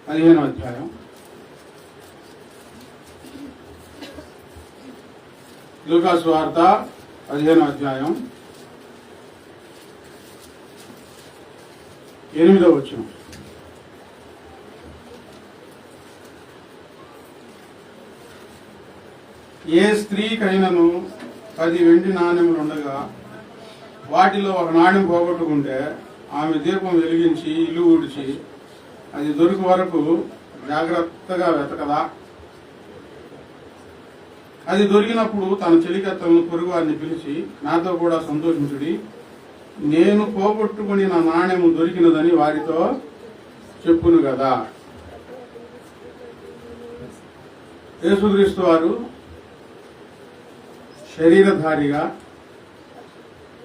15వ అధ్యాయం. లూకా సువార్త 15వ అధ్యాయం 8వ వచనం. ఏ స్త్రీకైనను 10 వెండి నాణెములు ఉండగా వాటిలో ఒక నాణెం పోగొట్టుకుంటే ఆమె దీపం వెలిగించి ఇల్లు ఊడ్చి అది దొరికి వరకు జాగ్రత్తగా వెతకదా? అది దొరికినప్పుడు తన చెలికత్తలను పొరుగు వారిని పిలిచి, నాతో కూడా సంతోషించుడి, నేను పోగొట్టుకుని నా నాణ్యము దొరికినదని వారితో చెప్పును కదా. యేసుక్రీస్తు వారు శరీరధారిగా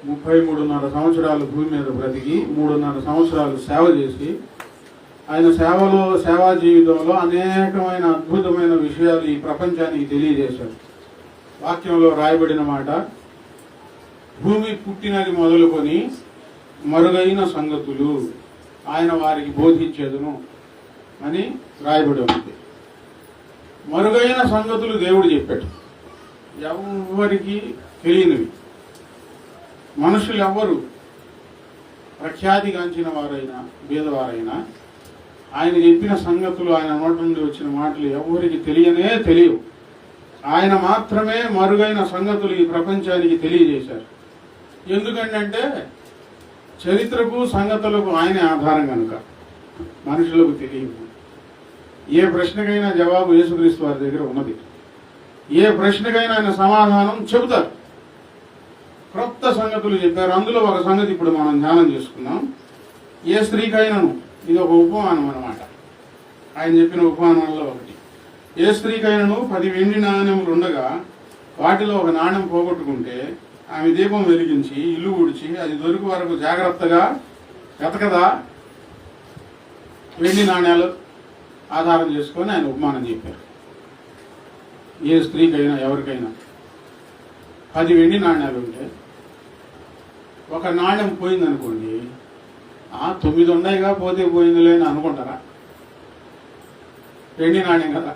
33.5 సంవత్సరాలు భూమి మీద బ్రతికి 3.5 సంవత్సరాలు సేవ చేసి, ఆయన సేవా జీవితంలో అనేకమైన అద్భుతమైన విషయాలు ఈ ప్రపంచానికి తెలియజేశారు. వాక్యంలో రాయబడిన మాట, భూమి పుట్టినది మొదలుకొని మరుగైన సంగతులు ఆయన వారికి బోధించేదును అని రాయబడి ఉంది. మరుగైన సంగతులు దేవుడు చెప్పాడు, ఎవరికి తెలియనివి. మనుషులు ఎవ్వరు ప్రఖ్యాతిగాంచిన వారైనా బీదవారైనా ఆయన చెప్పిన సంగతులు, ఆయన నోటి నుండి వచ్చిన మాటలు ఎవరికి తెలియవు. ఆయన మాత్రమే మరుగైన సంగతులు ఈ ప్రపంచానికి తెలియజేశారు. ఎందుకంటే చరిత్రకు సంగతులకు ఆయనే ఆధారం కనుక మనుషులకు తెలియదు. ఏ ప్రశ్నకైనా జవాబు యేసుక్రీస్తు వారి దగ్గర ఉన్నది. ఏ ప్రశ్నకైనా ఆయన సమాధానం చెబుతారు. క్రొత్త సంగతులు చెప్పారు. అందులో ఒక సంగతి ఇప్పుడు మనం ధ్యానం చేసుకుందాం. ఏ స్త్రీకైనాను, ఇది ఒక ఉపమానం అన్నమాట. ఆయన చెప్పిన ఉపమానంలో ఒకటి. ఏ స్త్రీకైనాను 10 వెండి నాణెములు ఉండగా వాటిలో ఒక నాణెం పోగొట్టుకుంటే ఆమె దీపం వెలిగించి ఇల్లు ఊడ్చి అది దొరికి వరకు జాగ్రత్తగా వెతకదా? వెండి నాణ్యాలు ఆధారం చేసుకొని ఆయన ఉపమానం చెప్పారు. ఏ స్త్రీకైనా ఎవరికైనా 10 వెండి నాణ్యాలు ఉంటే ఒక నాణ్యం పోయిందనుకోండి, 9 ఉన్నాయిగా పోతే పోయిందిలే అని అనుకుంటారా? వెండి నాణ్యం కదా,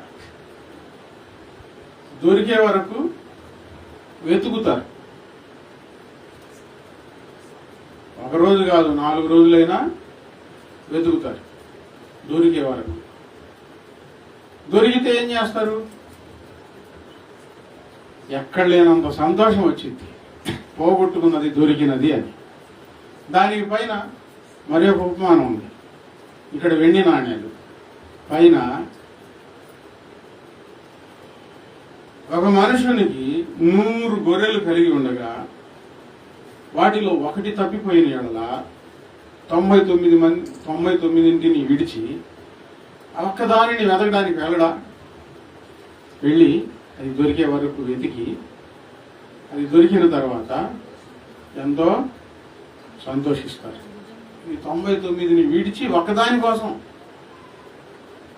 దొరికే వరకు వెతుకుతారు. ఒక రోజు కాదు, 4 రోజులైనా వెతుకుతారు దొరికే వరకు. దొరికితే ఏం చేస్తారు? ఎక్కడ లేనంత సంతోషం వచ్చింది, పోగొట్టుకున్నది దొరికినది అని. దానికి పైన మరి ఒక ఉపమానం ఉంది. ఇక్కడ వెండి నాణ్యాలు పైన ఒక మనుషునికి 100 గొర్రెలు కలిగి ఉండగా వాటిలో ఒకటి తప్పిపోయిన యెడల 99 విడిచి ఒక్కదానిని వెతకడానికి వెళ్ళడా? వెళ్ళి అది దొరికే వరకు వెతికి అది దొరికిన తర్వాత ఎంతో సంతోషిస్తారు. ఈ 99ని విడిచి ఒక్కదాని కోసం.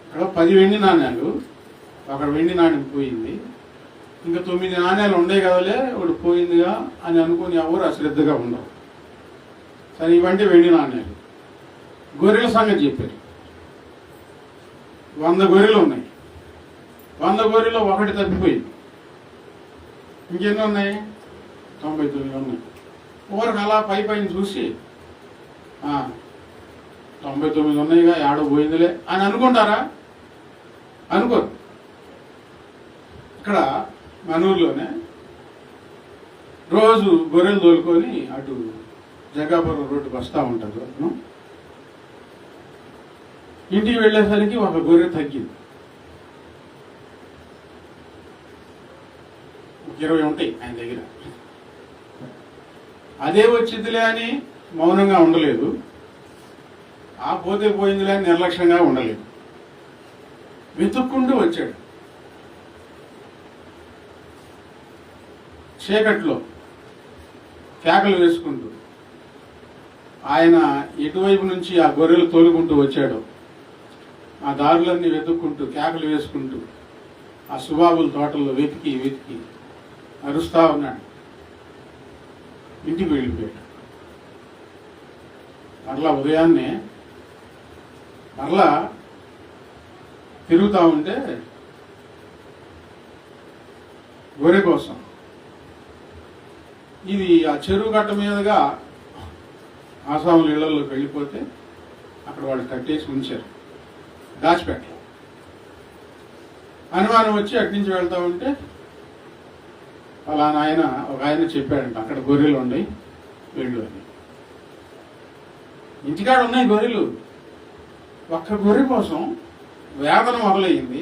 ఇక్కడ 10 వెండి నాణ్యాలు, ఒక వెండి నాణ్యం పోయింది, ఇంకా 9 నాణ్యాలు ఉండే కదలే ఒకటి పోయిందిగా అని అనుకుని ఎవరు అశ్రద్ధగా ఉండవు. సరే, ఇవంటే వెండి నాణ్యాలు. గొర్రెల సంగతి చెప్పారు. 100 గొర్రెలు ఉన్నాయి. 100 గొర్రెలో ఒకటి తప్పిపోయింది. ఇంకెన్ని ఉన్నాయి? 99 ఉన్నాయి. ఊరికి అలా పైన చూసి 99 ఉన్నాయిగా, ఏడో పోయిందిలే అని అనుకుంటారా? అనుకోరు. ఇక్కడ మన ఊర్లోనే రోజు గొర్రెలు తోలుకొని అటు జగ్గాపురం రోడ్డుకు వస్తూ ఉంటారు. ఇంటికి వెళ్ళేసరికి ఒక గొర్రె తగ్గింది. 20 ఉంటాయి ఆయన దగ్గర. అదే వచ్చిందిలే అని మౌనంగా ఉండలేదు, పోతే పోయిందిలే అని నిర్లక్ష్యంగా ఉండలేదు. వెతుక్కుంటూ వచ్చాడు. చీకట్లో కేకలు వేసుకుంటూ ఆయన ఎటువైపు నుంచి ఆ గొర్రెలు తోలుకుంటూ వచ్చాడో ఆ దారులన్నీ వెతుక్కుంటూ కేకలు వేసుకుంటూ ఆ సుబాబుల తోటల్లో వెతికి అరుస్తా ఉన్నాడు. ఇంటికి వెళ్ళిపోయాడు. మరలా ఉదయాన్నే మరలా తిరుగుతూ ఉంటే గొర్రె కోసం ఇది ఆ చెరువు గట్ట మీదుగా ఆసాముల ఇళ్లలోకి వెళ్ళిపోతే అక్కడ వాళ్ళు కట్టేసి ఉంచారు, దాచిపెట్టారు. అనుమానం వచ్చి అక్కడి నుంచి వెళ్తా ఉంటే ఫలానా ఆయన ఒక ఆయన చెప్పాడంట, అక్కడ గొర్రెలు ఉన్నాయి వెళ్ళు అని. ఇంటికాడ ఉన్నాయి గొర్రెలు. ఒక్క గొర్రె కోసం వేదన మొదలయ్యింది,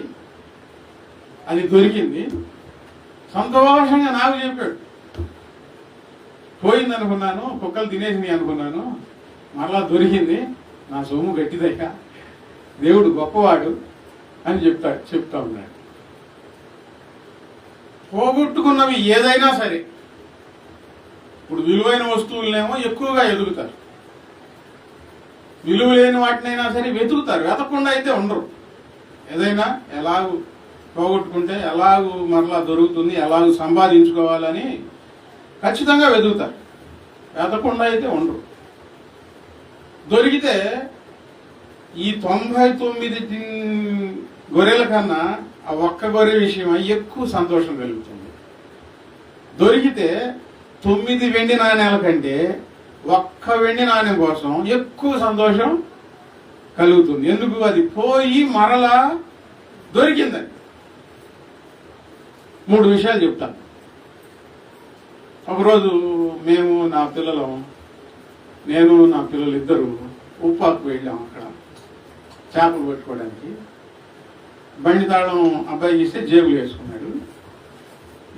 అది దొరికింది. సంతోషంగా నాకు చెప్పాడు, పోయింది అనుకున్నాను, కుక్కలు తినేసినాయి అనుకున్నాను, మరలా దొరికింది, నా సొమ్ము గట్టిదయ్యా, దేవుడు గొప్పవాడు అని చెప్తా ఉన్నాడు. పోగొట్టుకున్నవి ఏదైనా సరే, ఇప్పుడు విలువైన వస్తువులనేమో ఎక్కువగా ఎదుగుతారు, విలువ లేని వాటినైనా సరే వెతుకుతారు, వెతకుండా అయితే ఉండరు. ఏదైనా ఎలాగూ పోగొట్టుకుంటే ఎలాగూ మరలా దొరుకుతుంది, ఎలాగూ సంపాదించుకోవాలని ఖచ్చితంగా వెతుకుతారు, వెతకుండా అయితే ఉండరు. దొరికితే ఈ 99 గొర్రెల కన్నా ఆ ఒక్క గొర్రె విషయం ఎక్కువ సంతోషం కలుగుతుంది. దొరికితే 9 వెండి నాణ్యాల కంటే ఒక్క వెండి నాణ్యం కోసం ఎక్కువ సంతోషం కలుగుతుంది. ఎందుకు? అది పోయి మరలా దొరికిందని. 3 విషయాలు చెప్తాను. ఒకరోజు నేను నా పిల్లలు ఇద్దరు ఉప్పాకు వెళ్ళాం. అక్కడ చేపలు పట్టుకోవడానికి బండి తాళం అబ్బాయి ఇస్తే జేబులు వేసుకున్నాడు.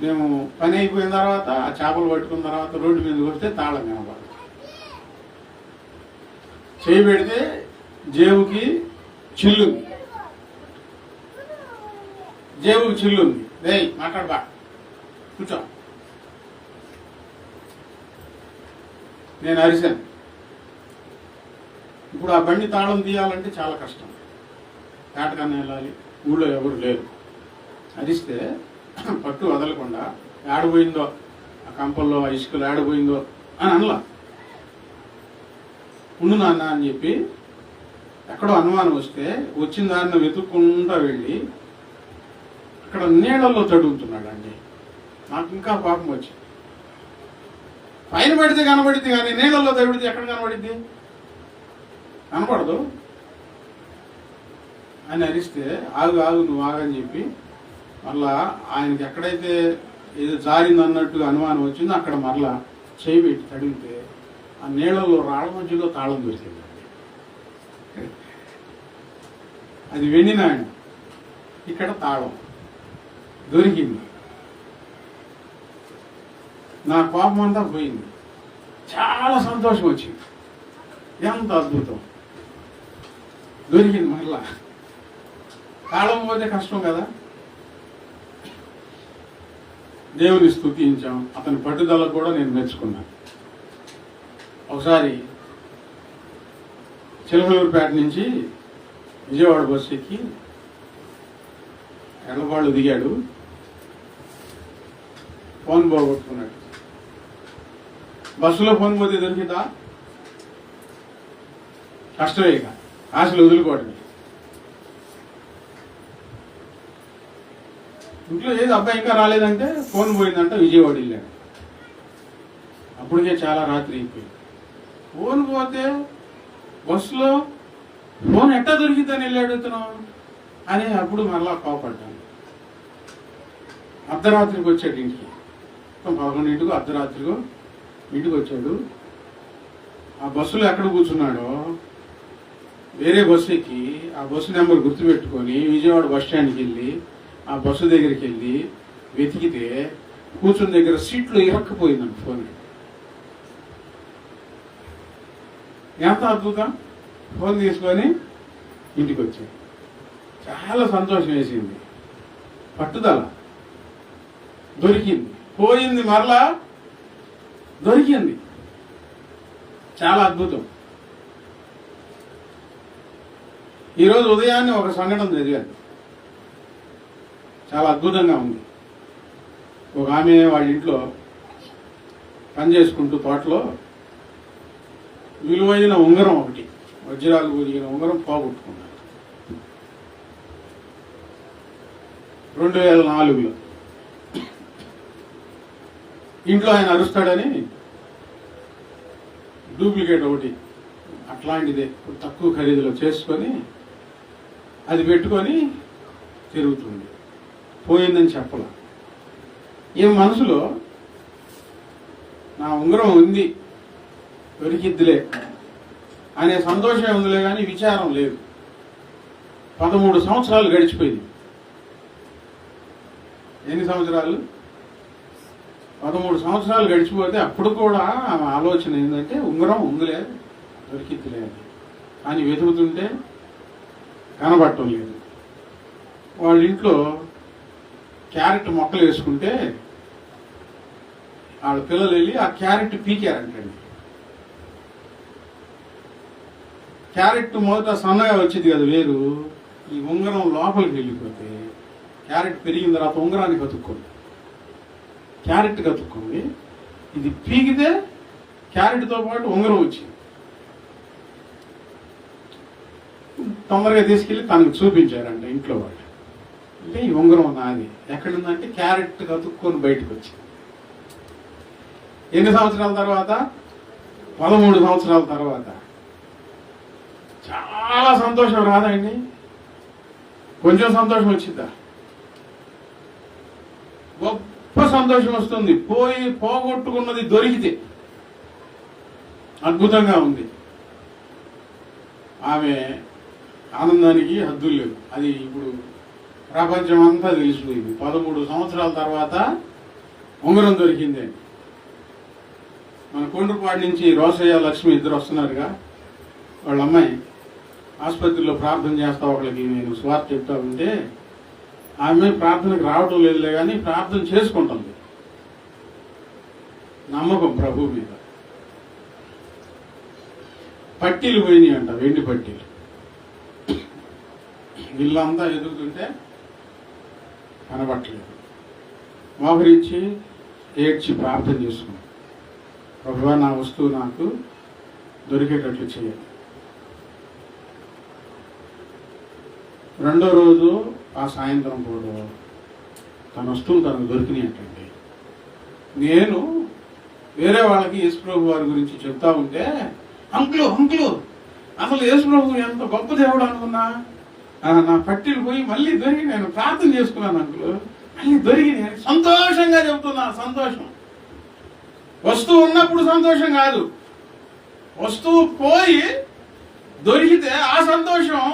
మేము పని అయిపోయిన తర్వాత ఆ చేపలు పట్టుకున్న తర్వాత రోడ్డు మీదకి వస్తే తాళం కనబడదు. చేయి పెడితే జేబుకి చిల్లుంది, మాట్లాడబా, కూర్చో. నేను అరిశాను. ఇప్పుడు ఆ బండి తాళం తీయాలంటే చాలా కష్టం, పేటకన్నా వెళ్ళాలి, ఊళ్ళో ఎవరు లేరు. అరిస్తే పట్టు వదలకుండా ఏడబోయిందో ఆ కంపల్లో ఆ ఇసుకలు ఏడబోయిందో అని అనలా. ఉండు నాన్న అని చెప్పి ఎక్కడో అనుమానం వస్తే వచ్చిన దారిని వెతుక్కుంటా వెళ్ళి అక్కడ నీళ్ళల్లో తడుగుతున్నాడు అండి. నాకు ఇంకా పాపం వచ్చింది. పైన పడితే కనబడిద్ది కానీ నీళ్ళల్లో తడిపితే ఎక్కడ కనబడిద్ది? కనపడదు అని అరిస్తే ఆగు నువ్వు ఆగని చెప్పి మళ్ళా ఆయనకి ఎక్కడైతే ఏదో జారింది అన్నట్టుగా అనుమానం వచ్చిందో అక్కడ మరలా చేయి పెట్టి తడిగితే ఆ నీళ్ళలో రాళ్ళ మధ్యలో తాళం దొరికింది. అది వెండి నాణ్యం, ఇక్కడ తాళం దొరికింది. నా కోపం అంతా పోయింది, చాలా సంతోషం వచ్చింది. ఎంత అద్భుతం, దొరికింది. మళ్ళా తాళం పోతే కష్టం కదా. దేవుని స్తుతించాం, అతని పట్టుదల కూడా నేను మెచ్చుకున్నాను. ఒకసారి చిలకలూరుపేట నుంచి విజయవాడ బస్సు ఎక్కి ఎల్లపాళ్ళు దిగాడు. ఫోన్ పోగొట్టుకున్నాడు. బస్సులో ఫోన్ పోతే దొరికిందా? కష్టమే. ఇక ఆశలు వదులుకోవడమే. ఇంట్లో ఏది అబ్బాయి ఇంకా రాలేదంటే ఫోన్ పోయిందంట, విజయవాడ వెళ్ళాడు. అప్పటికే చాలా రాత్రి అయిపోయింది. ఫోన్ పోతే బస్సులో ఫోన్ ఎట్టా దొరికిద్దని వెళ్ళాడు ఇతను అని అప్పుడు మరలా కోపడ్డాను. అర్ధరాత్రికి వచ్చాడు ఇంటికి, 11 అర్ధరాత్రికో ఇంటికి వచ్చాడు. ఆ బస్సులో ఎక్కడ కూర్చున్నాడో వేరే బస్సు ఎక్కి ఆ బస్సు నెంబర్ గుర్తుపెట్టుకొని విజయవాడ బస్ స్టాండ్కి వెళ్ళి ఆ బస్సు దగ్గరికి వెళ్ళి వెతికితే కూర్చున్న దగ్గర సీట్లో ఇరక్కపోయిందండి ఫోన్. ఎంత అద్భుతం! ఫోన్ తీసుకొని ఇంటికి వచ్చాడు. చాలా సంతోషం వేసింది. పట్టుదల దొరికింది, పోయింది, మరలా దొరికింది. చాలా అద్భుతం. ఈరోజు ఉదయాన్నే ఒక సంఘటన చదివాను, చాలా అద్భుతంగా ఉంది. ఒక ఆమె వాళ్ళ ఇంట్లో పనిచేసుకుంటూ తోటలో విలువైన ఉంగరం ఒకటి, వజ్రాలు పొదిగిన ఉంగరం పోగొట్టుకున్నారు. 2004లో. ఇంట్లో ఆయన అరుస్తాడని డూప్లికేట్ ఒకటి అట్లాంటిదే తక్కువ ఖరీదులో చేసుకొని అది పెట్టుకొని తిరుగుతుంది. పోయిందని చెప్పలా. ఈ మనసులో నా ఉంగరం ఉంది, దొరికిద్దిలే అనే సంతోషం ఉందిలే కానీ విచారం లేదు. 13 సంవత్సరాలు గడిచిపోయింది. ఎన్ని సంవత్సరాలు? 13 సంవత్సరాలు గడిచిపోతే అప్పుడు కూడా ఆమె ఆలోచన ఏంటంటే ఉంగరం ఉందిలే, దొరికిద్దిలే అని. కానీ వెతుకుతుంటే కనబడటం లేదు. వాళ్ళ ఇంట్లో క్యారెట్ మొక్కలు వేసుకుంటే వాళ్ళ పిల్లలు వెళ్ళి ఆ క్యారెట్ పీకారంటండి. క్యారెట్ మొదట సన్నగా వచ్చింది కదా వేరు, ఈ ఉంగరం లోపలికి వెళ్ళిపోతే క్యారెట్ పెరిగిన తర్వాత ఉంగరాన్ని కతుక్కుంది. క్యారెట్ కతుక్కుంది, ఇది పీకితే క్యారెట్తో పాటు ఉంగరం వచ్చింది. తొందరగా తీసుకెళ్ళి తనకు చూపించారంట ఇంట్లో వాళ్ళు. అంటే ఈ ఉంగరం నాది. ఎక్కడుందంటే క్యారెట్ కతుక్కొని బయటకు వచ్చింది. ఎన్ని సంవత్సరాల తర్వాత? 13 సంవత్సరాల తర్వాత. చాలా సంతోషం రాదండి? కొంచెం సంతోషం వచ్చిందా? గొప్ప సంతోషం వస్తుంది. పోగొట్టుకున్నది దొరికితే అద్భుతంగా ఉంది. ఆమె ఆనందానికి హద్దులు లేవు. అది ఇప్పుడు ప్రపంచం అంతా తెలిసిపోయింది. 13 సంవత్సరాల తర్వాత ఉంగరం దొరికింది. మన కొండ్రుపాడు నుంచి రోసయ్య లక్ష్మి ఇద్దరు వస్తున్నారుగా, వాళ్ళ అమ్మాయి ఆసుపత్రిలో ప్రార్థన చేస్తా ఒకళ్ళకి నేను స్వార్థ చెప్తా ఉంటే ఆమె ప్రార్థనకు రావటం లేదులే కానీ ప్రార్థన చేసుకుంటుంది. నమ్మకం ప్రభు మీద. పట్టీలు పోయినాయి అంట, వెండి పట్టీలు. ఇల్లంతా ఎదుగుతుంటే కనబట్టలేదు. మోహరించి ఏడ్చి ప్రార్థన చేసుకున్నాం, ప్రభువా నా వస్తువు నాకు దొరికేటట్లు చేయాలి. రెండో రోజు ఆ సాయంత్రం పూట తన వస్తువులు తనకు దొరికినాయంటండి. నేను వేరే వాళ్ళకి యేసుప్రభు వారి గురించి చెప్తా ఉంటే, అంకులు అసలు యేసుప్రభు ఎంత గొప్ప దేవుడు అనుకున్నా, నా పట్టీలు పోయి మళ్ళీ దొరికి నేను ప్రార్థన చేసుకున్నాను అంకులు, మళ్ళీ దొరికినాయి సంతోషంగా చెప్తున్నా. సంతోషం వస్తువు ఉన్నప్పుడు సంతోషం కాదు, వస్తువు పోయి దొరికితే ఆ సంతోషం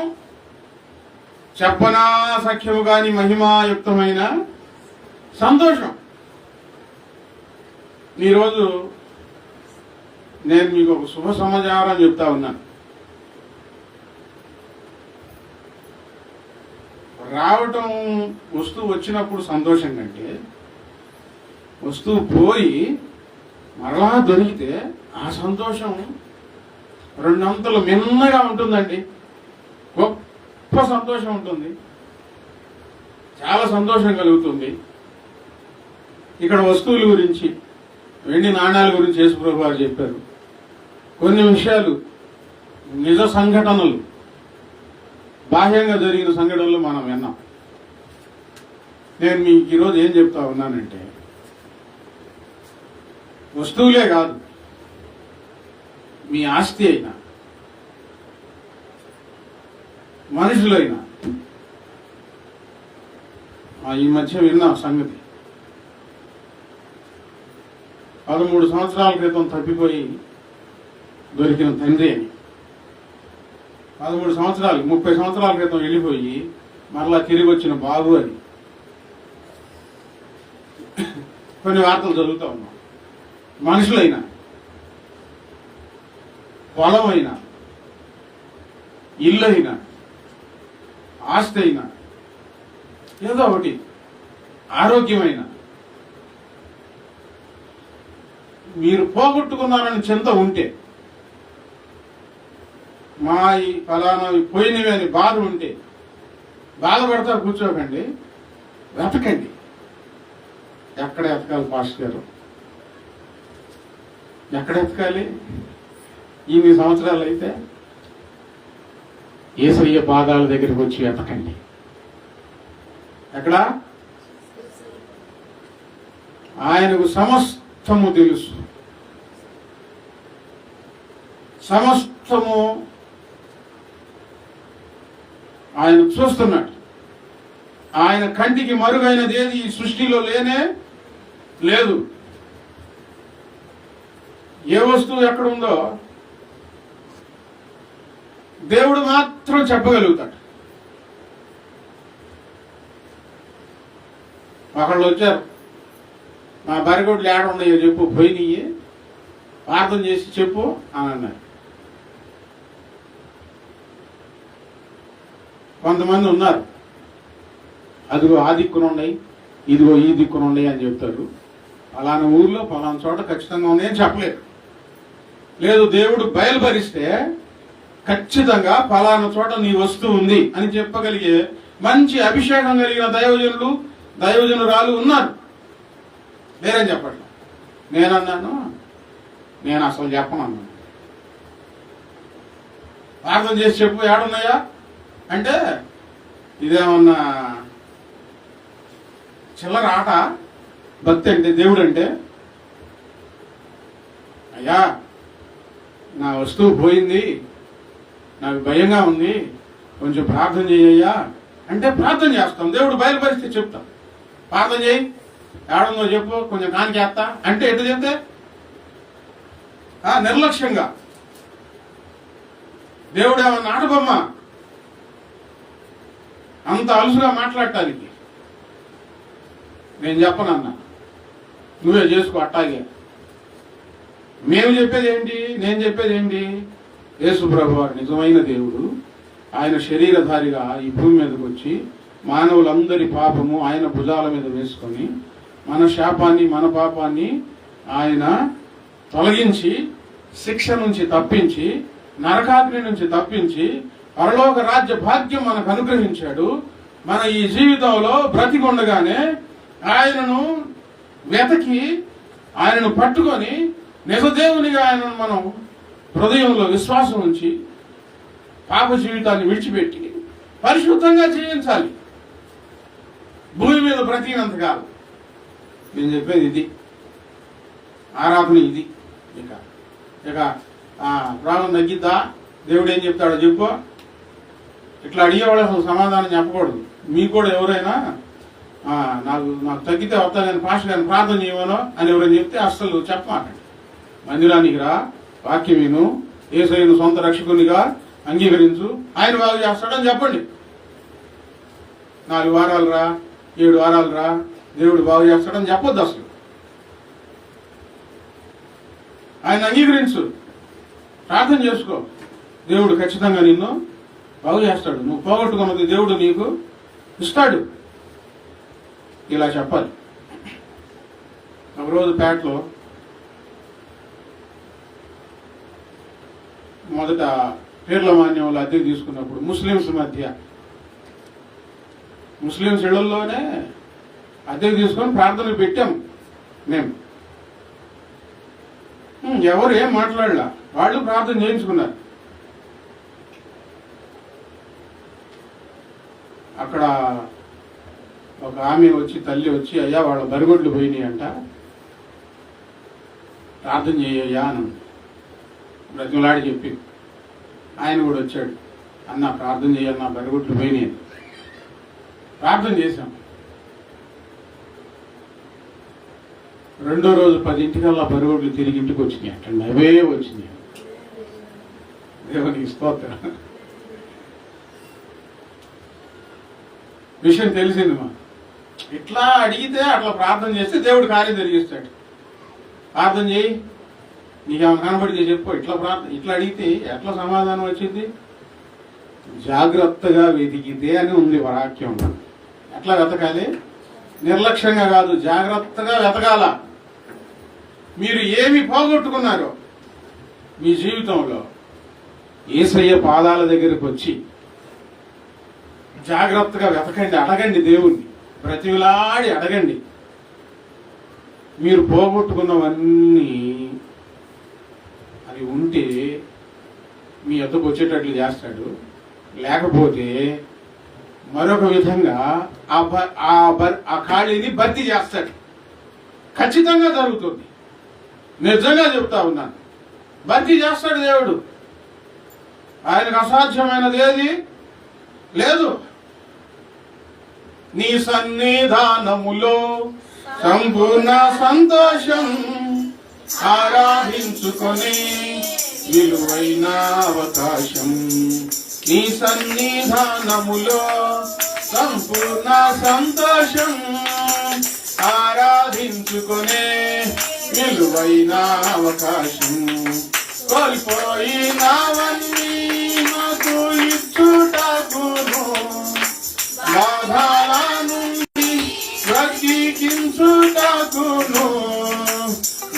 చెప్పనా సఖ్యము కాని మహిమాయుక్తమైన సంతోషం. ఈరోజు నేను మీకు ఒక శుభ సమాచారం చెప్తా ఉన్నాను. రావటం వస్తువు వచ్చినప్పుడు సంతోషం కంటే వస్తువు పోయి మరలా దొరికితే ఆ సంతోషం 2 అంతలు మిన్నగా ఉంటుందండి. గొప్ప సంతోషం ఉంటుంది, చాలా సంతోషం కలుగుతుంది. ఇక్కడ వస్తువుల గురించి, వెండి నాణ్యాల గురించి యేసుప్రభు వారు చెప్పారు. కొన్ని విషయాలు నిజ సంఘటనలు, బాహ్యంగా జరిగిన సంఘటనలు మనం విన్నాం. నేను మీకు ఈరోజు ఏం చెప్తా ఉన్నానంటే, వస్తువులే కాదు, మీ ఆస్తి అయినా మనుషులైనా. ఈ మధ్య విన్నా సంగతి, 13 సంవత్సరాల క్రితం తప్పిపోయి దొరికిన తండ్రి అని, 13 సంవత్సరాలు 30 సంవత్సరాల క్రితం వెళ్ళిపోయి మరలా తిరిగి వచ్చిన బాబు అని కొన్ని వార్తలు చదువుతా ఉన్నాం. మనుషులైనా, పొలం అయినా, ఇల్లు అయినా, ఆస్తి అయినా, ఏదో ఒకటి, ఆరోగ్యమైన, మీరు పోగొట్టుకున్నారని చింత ఉంటే, మా ఈ ఫలానా పోయినవి అని బాధ ఉంటే బాధపడతా కూర్చోకండి, వెతకండి. ఎక్కడ ఎతకాలి పాస్టర్ గారు? ఎక్కడ ఎతకాలి? ఇన్ని సంవత్సరాలు అయితే యేసయ్య పాదాల దగ్గరికి వచ్చి ఎతకండి. ఎక్కడ? ఆయనకు సమస్తము తెలుసు. సమస్తము ఆయన చూస్తున్నాడు. ఆయన కంటికి మరుగైనది ఏది ఈ సృష్టిలో లేనే లేదు. ఏ వస్తువు ఎక్కడ ఉందో దేవుడు మాత్రం చెప్పగలుగుతాడు. ఒకళ్ళు వచ్చారు, మా బరిగొడ్లు ఏడ ఉన్నాయో చెప్పు, పోయినయ్యి ప్రార్థన చేసి చెప్పు అని అన్నారు. కొంతమంది ఉన్నారు, అదిగో ఆ దిక్కున ఉన్నాయి, ఇదిగో ఈ దిక్కున ఉన్నాయి అని చెప్తారు. పలానా ఊర్లో పలానా చోట ఖచ్చితంగా ఉన్నాయని చెప్పలేరు. లేదు, దేవుడు బయలుపరిస్తే ఖచ్చితంగా పలానా చోట నీ వస్తువు ఉంది అని చెప్పగలిగే మంచి అభిషేకం కలిగిన దైవజనురాలు ఉన్నారు. లేరని చెప్పట్లేదు. నేనన్నాను, నేను అసలు చెప్పనన్నాను. ప్రార్థన చేసి చెప్పు ఏడున్నాయా అంటే ఇదేమన్నా చిల్లర ఆట? భక్తి అంటే, దేవుడు అంటే, అయ్యా నా వస్తువు పోయింది, నాకు భయంగా ఉంది, కొంచెం ప్రార్థన చేయ్యా అంటే ప్రార్థన చేస్తాం. దేవుడు బయలుపరిస్తే చెప్తాం. ప్రార్థన చేయి, ఏడుందో చెప్పు, కొంచెం కానికేస్తా అంటే ఎటు చెప్తే నిర్లక్ష్యంగా. దేవుడు ఏమన్నా ఆటబొమ్మ అంత అలుసుగా మాట్లాడటానికి? నేను చెప్పనన్నా, నువ్వే చేసుకో అట్టాగే. మేము చెప్పేది ఏంటి, నేను చెప్పేది ఏంటి? యేసు ప్రభువారు నిజమైన దేవుడు. ఆయన శరీరధారిగా ఈ భూమి మీదకి వచ్చి మానవులందరి పాపము ఆయన భుజాల మీద వేసుకొని మన శాపాన్ని మన పాపాన్ని ఆయన తొలగించి శిక్ష నుంచి తప్పించి నరకాగ్ని నుంచి తప్పించి పరలోక రాజ్య భాగ్యం మనకు అనుగ్రహించాడు. మన ఈ జీవితంలో బ్రతికొండగానే ఆయనను వెతకి ఆయనను పట్టుకొని నిజదేవునిగా ఆయనను మనం హృదయంలో విశ్వాసం ఉంచి పాప జీవితాన్ని విడిచిపెట్టి పరిశుద్ధంగా జీవించాలి భూమి మీద బ్రతికినంతకాలం. నేను చెప్పేది ఇది, ఆరాధన ఇది. ఇక ఇక ప్రాణం తగ్గిద్దా, దేవుడు ఏం చెప్తాడో చెప్పు. ఇట్లా అడిగేవాళ్ళు అసలు సమాధానం చెప్పకూడదు. మీకు కూడా ఎవరైనా నాకు తగ్గితే వస్తా, నేను పాస్టర్ గారిని ప్రార్థన చేయమను అని ఎవరైనా చెప్తే అస్సలు చెప్పమాకండి. మందిరానికి రా, వాక్యం విను, యేసయ్యను సొంత రక్షకునిగా అంగీకరించు, ఆయన బాగు చేస్తాడని చెప్పండి. 4 వారాలు రా, 7 వారాలు రా, దేవుడు బాగు చేస్తాడని చెప్పొద్దు అసలు. ఆయన అంగీకరించు, ప్రార్థన చేసుకో, దేవుడు ఖచ్చితంగా నిన్ను బాగు చేస్తాడు. నువ్వు పోగొట్టుకున్నది దేవుడు నీకు ఇస్తాడు. ఇలా చెప్పాలి. ఒకరోజు పేటలో మొదట పీర్ల మాన్యంలో అద్దెకు తీసుకున్నప్పుడు ముస్లింస్ మధ్య, ముస్లింస్ ఇళ్లలోనే అద్దెకు తీసుకొని ప్రార్థనలు పెట్టాం మేము. ఎవరు ఏం మాట్లాడలా, వాళ్ళు ప్రార్థన చేయించుకున్నారు. అక్కడ ఒక ఆమె వచ్చి, తల్లి వచ్చి, అయ్యా వాళ్ళ బరిగొడ్లు పోయినాయి అంట, ప్రార్థన చేయయ్యా అని బ్రతిమలాడి చెప్పి, ఆయన కూడా వచ్చాడు. అన్న ప్రార్థన చేయాలి, నా బరిగొడ్లు పోయినాయి. ప్రార్థన చేశాం. రెండో రోజు 10 బరిగొడ్లు తిరిగి ఇంటికి వచ్చినాయి. అక్కడ అవే వచ్చినాయి. దేవునికి స్తోత్రం. విషయం తెలిసింది మా. ఇట్లా అడిగితే, అట్లా ప్రార్థన చేస్తే దేవుడు కార్యం జరిగిస్తాడు. ప్రార్థన చేయి, నీకేమైనా కనబడితే చెప్పు. ఇట్లా అడిగితే ఎట్లా సమాధానం వచ్చింది? జాగ్రత్తగా వెతికితే అని ఉంది వాక్యం. ఎట్లా వెతకాలి? నిర్లక్ష్యంగా కాదు, జాగ్రత్తగా వెతకాల. మీరు ఏమి పోగొట్టుకున్నారో మీ జీవితంలో యేసయ్య పాదాల దగ్గరికి వచ్చి జాగ్రత్తగా వెతకండి, అడగండి, దేవుణ్ణి బ్రతిమిలాడి అడగండి. మీరు పోగొట్టుకున్నవన్నీ అవి ఉంటే మీ వద్దకు వచ్చేటట్లు చేస్తాడు. లేకపోతే మరొక విధంగా ఆ ఖాళీని భర్తీ చేస్తాడు. ఖచ్చితంగా జరుగుతుంది. నిజంగా చెప్తా ఉన్నాను. భర్తీ చేస్తాడు దేవుడు. ఆయనకు అసాధ్యమైనది ఏది లేదు. నీ సన్నిధానములో సంపూర్ణ సంతోషం, ఆరాధించుకొని విలువైన అవకాశం. నీ సన్నిధానములో సంపూర్ణ సంతోషం, ఆరాధించుకునే విలువైన అవకాశం. కోల్పోయినవన్నీ మాకు ఇచ్చుటకును, బాధల నుండి బ్రతికించుటకును.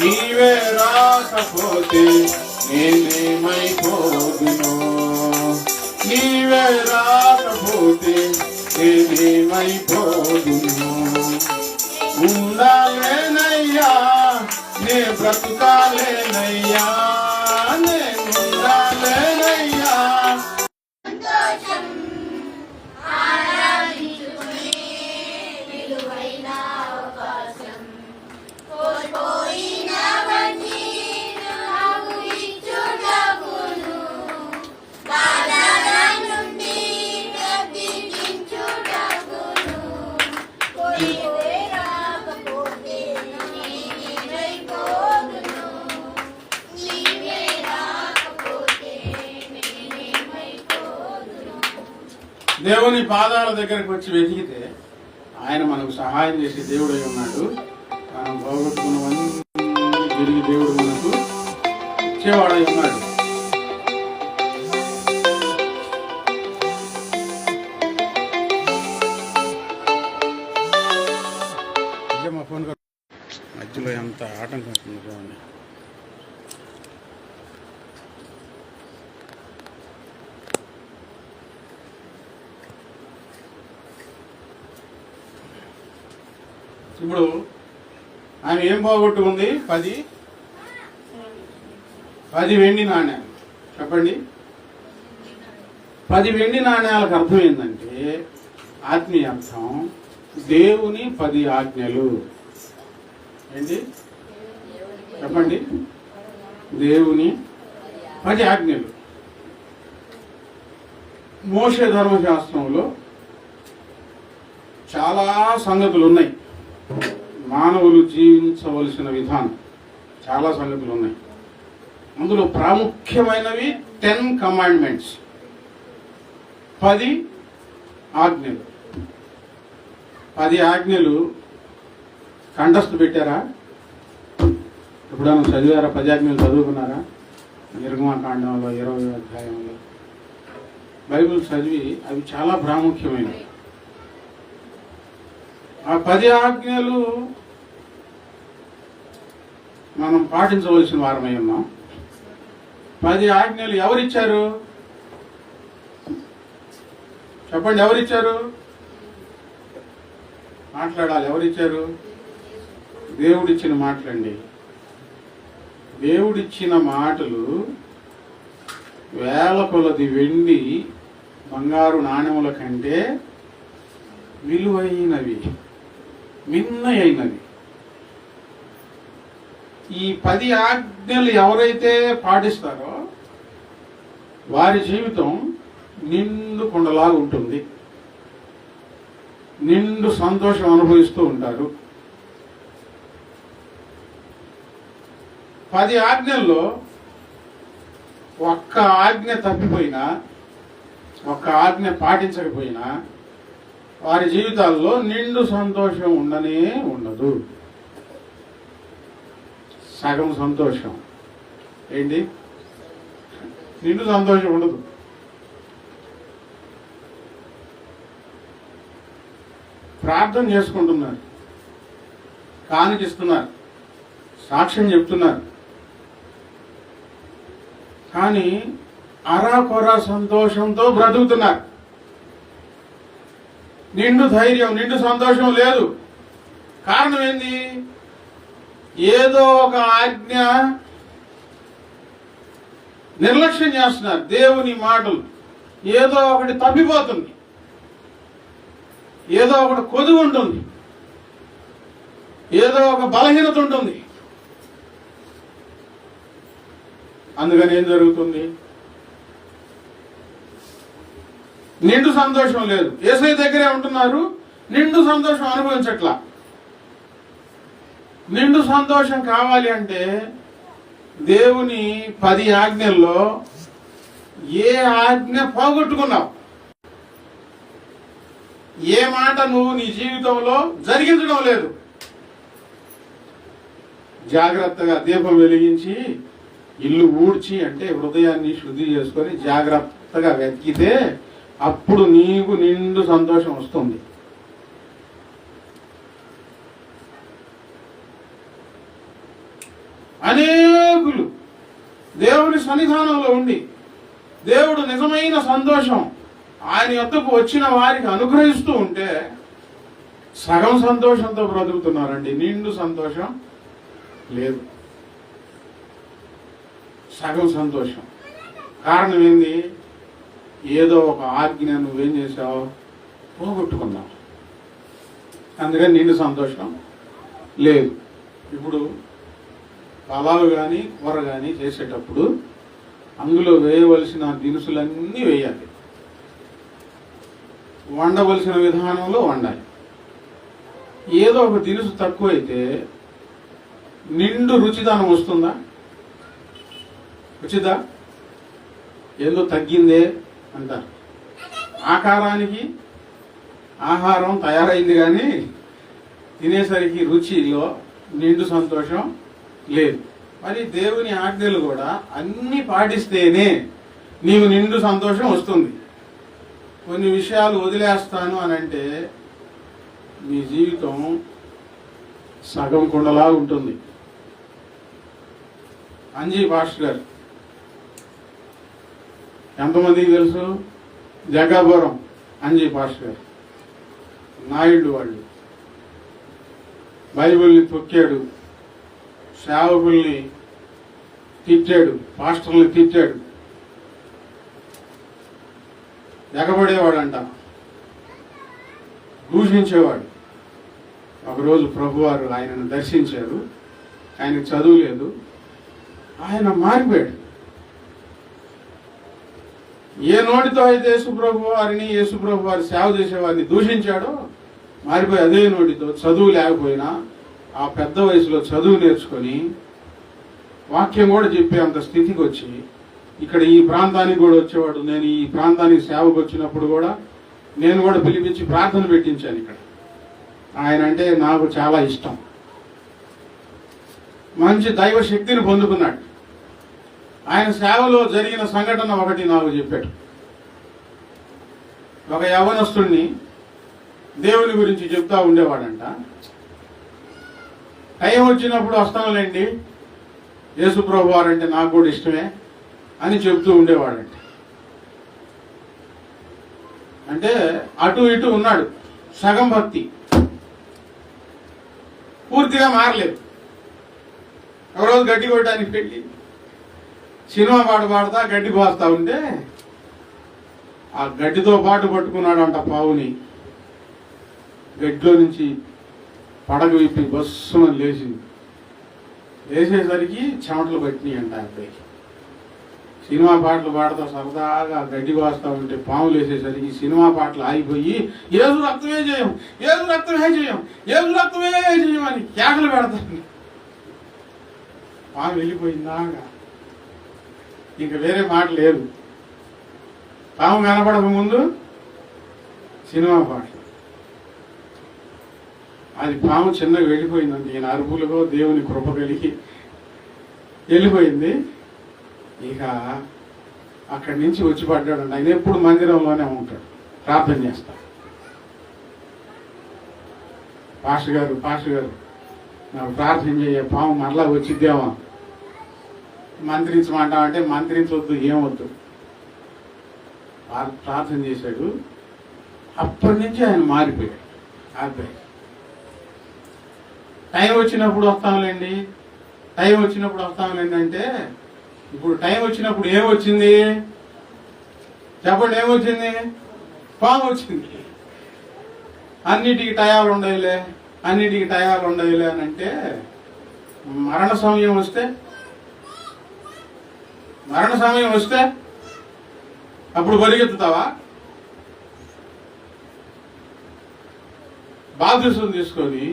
నీవే రాకపోతే నేనేమైపోదును, నీవే రాకపోతే నేనేమైపోదును. ఉండాలేనయ్యా నే బ్రతుకాలేనయ్యా, నేనుండాలేనయ్యా. దేవుని పాదాల దగ్గరకు వచ్చి వెతికితే ఆయన మనకు సహాయం చేసే దేవుడై ఉన్నాడు. మనం పోగొట్టుకున్నవన్నీ తిరిగి దేవుడు మనకు ఇచ్చేవాడై ఉన్నాడు. మా ఫోన్ మధ్యలో ఎంత ఆటంకం వస్తుంది చూడండి. ఇప్పుడు ఆమె ఏం పోగొట్టుకుంది? 10 వెండి నాణ్యాలు. చెప్పండి, 10 వెండి నాణ్యాలకు అర్థం ఏంటంటే, ఆత్మీయ అర్థం దేవుని 10 ఆజ్ఞలు. ఏంటి చెప్పండి? దేవుని 10 ఆజ్ఞలు. మోషే ధర్మశాస్త్రంలో చాలా సంగతులు ఉన్నాయి. మానవులు జీవించవలసిన విధానం చాలా సంగతులు ఉన్నాయి. అందులో ప్రాముఖ్యమైనవి 10 కమాండ్మెంట్స్, 10 ఆజ్ఞలు. 10 ఆజ్ఞలు కంఠస్థ పెట్టారా? ఎప్పుడైనా చదివారా? 10 ఆజ్ఞలు చదువుకున్నారా? నిర్గమకాండంలో 20వ అధ్యాయంలో బైబిల్ చదివి అవి చాలా ప్రాముఖ్యమైనవి. ఆ 10 ఆజ్ఞలు మనం పాటించవలసిన వారమై ఉన్నాం. 10 ఆజ్ఞలు ఎవరిచ్చారు? చెప్పండి, ఎవరిచ్చారు? మాట్లాడాలి. ఎవరిచ్చారు? దేవుడిచ్చిన మాటలండి. దేవుడిచ్చిన మాటలు వేల కొలది వెండి బంగారు నాణ్యముల కంటే విలువైనవి, మిన్నయైనవి. ఈ 10 ఆజ్ఞలు ఎవరైతే పాటిస్తారో వారి జీవితం నిండు కొండలాగా ఉంటుంది. నిండు సంతోషం అనుభవిస్తూ ఉంటారు. 10 ఆజ్ఞల్లో ఒక్క ఆజ్ఞ తప్పిపోయినా, ఒక్క ఆజ్ఞ పాటించకపోయినా వారి జీవితాల్లో నిండు సంతోషం ఉండనే ఉండదు. సగం సంతోషం. ఏంటి? నిండు సంతోషం ఉండదు. ప్రార్థన చేసుకుంటున్నారు, కానికిస్తున్నారు, సాక్ష్యం చెప్తున్నారు, కానీ అరాకొర సంతోషంతో బ్రతుకుతున్నారు. నిండు ధైర్యం, నిండు సంతోషం లేదు. కారణం ఏంది? ఏదో ఒక ఆజ్ఞ నిర్లక్ష్యం చేస్తున్నారు. దేవుని మాటలు ఏదో ఒకటి తప్పిపోతుంది, ఏదో ఒకటి కొదువు ఉంటుంది. ఏదో ఒక బలహీనత ఉంటుంది. అందుకని ఏం జరుగుతుంది? నిండు సంతోషం లేదు. యేసయ్య దగ్గరే ఉంటున్నారు, నిండు సంతోషం అనుభవించట్లా. నిండు సంతోషం కావాలి అంటే దేవుని 10 ఆజ్ఞల్లో ఏ ఆజ్ఞ పోగొట్టుకున్నావు, ఏ మాట నువ్వు నీ జీవితంలో జరిగించడం లేదు. జాగ్రత్తగా దీపం వెలిగించి ఇల్లు ఊడ్చి అంటే హృదయాన్ని శుద్ధి చేసుకొని జాగ్రత్తగా వెతికితే అప్పుడు నీకు నిండు సంతోషం వస్తుంది. అనేకులు దేవుని సన్నిధానంలో ఉండి దేవుడు నిజమైన సంతోషం ఆయన యొద్దకు వచ్చిన వారికి అనుగ్రహిస్తూ ఉంటే సగం సంతోషంతో బ్రతుకుతున్నారండి. నిండు సంతోషం లేదు, సగం సంతోషం. కారణం ఏంది? ఏదో ఒక ఆజ్ఞ నువ్వేం చేసావు, పోగొట్టుకున్నావు. అందుకని నిండు సంతోషం లేదు. ఇప్పుడు పలావు కానీ కూర కానీ చేసేటప్పుడు అందులో వేయవలసిన దినుసులన్నీ వేయాలి, వండవలసిన విధానంలో వండాలి. ఏదో ఒక దినుసు తక్కువైతే నిండు రుచిదనం వస్తుందా? వచ్చిందా? ఏదో తగ్గిందే అంటారు. ఆకారానికి ఆహారం తయారైంది కానీ తినేసరికి రుచిలో నిండు సంతోషం లేదు. మరి దేవుని ఆజ్ఞలు కూడా అన్ని పాటిస్తేనే నీవు నిండు సంతోషం వస్తుంది. కొన్ని విషయాలు వదిలేస్తాను అని అంటే నీ జీవితం సగం కుండలా ఉంటుంది. అంజీ పాస్టర్ గారు ఎంతమందికి తెలుసు? జగ్గాపురం అంజీ పాస్టర్ గారు, నాయుడు వాళ్ళు. బైబిల్ని తొక్కాడు, సేవకుల్ని తిట్టాడు, పాస్టర్ని తిట్టాడు, ఎగబడేవాడంట, దూషించేవాడు. ఒకరోజు ప్రభువారు ఆయనను దర్శించారు. ఆయనకు చదువు లేదు, ఆయన మారిపోయాడు. ఏ నోటితో అయితే యేసుప్రభు వారి సేవ చేసేవారిని దూషించాడో మారిపోయి అదే నోటితో చదువు లేకపోయినా ఆ పెద్ద వయసులో చదువు నేర్చుకొని వాక్యం కూడా చెప్పే అంత స్థితికి వచ్చి ఇక్కడ ఈ ప్రాంతానికి కూడా వచ్చేవాడు. నేను ఈ ప్రాంతానికి సేవకు వచ్చినప్పుడు కూడా నేను కూడా పిలిపించి ప్రార్థన పెట్టించాను ఇక్కడ. ఆయన అంటే నాకు చాలా ఇష్టం. మంచి దైవ శక్తిని పొందుకున్నాడు. ఆయన సేవలో జరిగిన సంఘటన ఒకటి నాకు చెప్పాడు. ఒక యవనస్తుడిని దేవుని గురించి చెప్తా ఉండేవాడంట. టైం వచ్చినప్పుడు వస్తానులేండి, యేసుప్రభు వారంటే నాకు కూడా ఇష్టమే అని చెప్తూ ఉండేవాడంట. అంటే అటు ఇటు ఉన్నాడు, సగం భక్తి, పూర్తిగా మారలేదు. ఒకరోజు గడ్డి కొట్టడానికి పెట్టి సినిమా పాట పాడుతా గడ్డి కోస్తా ఉంటే ఆ గడ్డితో పాటు పట్టుకున్నాడంట పావుని. గడ్డిలో నుంచి పడగ విప్పి బస్సుమని లేచింది. లేచేసరికి చెమటలు పట్టినాయి అంట అబ్బాయికి. సినిమా పాటలు పాడుతూ సరదాగా గడ్డి కోస్తా ఉంటే పాములు వేసేసరికి సినిమా పాటలు ఆగిపోయి ఏసు రక్తమే చేయం, ఏసు రక్తమే చేయం, ఏసు రక్తమే చేయం అని కేకలు పెడతాను. పాము వెళ్ళిపోయిందాగా ఇంక వేరే మాట లేదు. పాము కనపడక ముందు సినిమా పాటలు. అది పాము చిన్నగా వెళ్ళిపోయిందంటే ఈయన అరుపులతో దేవుని కృప కలిగి వెళ్ళిపోయింది. ఇక అక్కడి నుంచి వచ్చి పడ్డాడండి. ఆయన ఎప్పుడు మందిరంలోనే ఉంటాడు, ప్రార్థన చేస్తాడు. పాస్టర్ గారు నాకు ప్రార్థన చేయ, పాము మరలా వచ్చిద్దేమో, మంత్రించమంటామంటే మంత్రించవద్దు, ఏమొద్దు. ప్రార్థన చేశాడు. అప్పటి నుంచి ఆయన మారిపోయాడు. అబ్బాయి టైం వచ్చినప్పుడు వస్తాంలేండి అంటే ఇప్పుడు టైం వచ్చినప్పుడు ఏమొచ్చింది చెప్పండి? ఏమొచ్చింది? పాము వచ్చింది. అన్నిటికీ టయాలు ఉండేలే, అన్నిటికీ టయాలు ఉండదులే అని అంటే, మరణ సమయం వస్తే అప్పుడు పరిగెత్తుతావా? బాప్తిసం తీసుకొని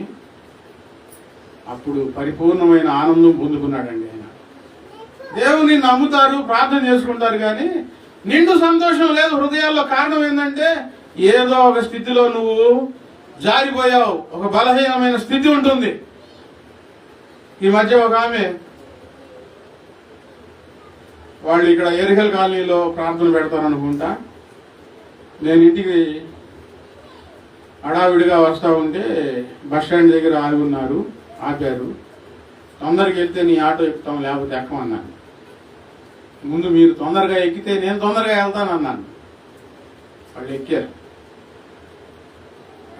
అప్పుడు పరిపూర్ణమైన ఆనందం పొందుకున్నాడండి ఆయన. దేవుని నమ్ముతారు, ప్రార్థన చేసుకుంటారు, కానీ నిండు సంతోషం లేదు హృదయాల్లో. కారణం ఏంటంటే ఏదో ఒక స్థితిలో నువ్వు జారిపోయావు. ఒక బలహీనమైన స్థితి ఉంటుంది. ఈ మధ్య ఒక ఆమె, వాళ్ళు ఇక్కడ ఎరికల్ కాలనీలో ప్రార్థన పెడతారనుకుంటా, నేను ఇంటికి హడావిడిగా వస్తూ ఉంటే బస్ స్టాండ్ దగ్గర ఆపారు. తొందరగా వెళ్తే నీ ఆటో ఎక్కుతాం, లేకపోతే ఎక్కమన్నాను. ముందు మీరు తొందరగా ఎక్కితే నేను తొందరగా వెళ్తాను అన్నాను. వాళ్ళు ఎక్కారు.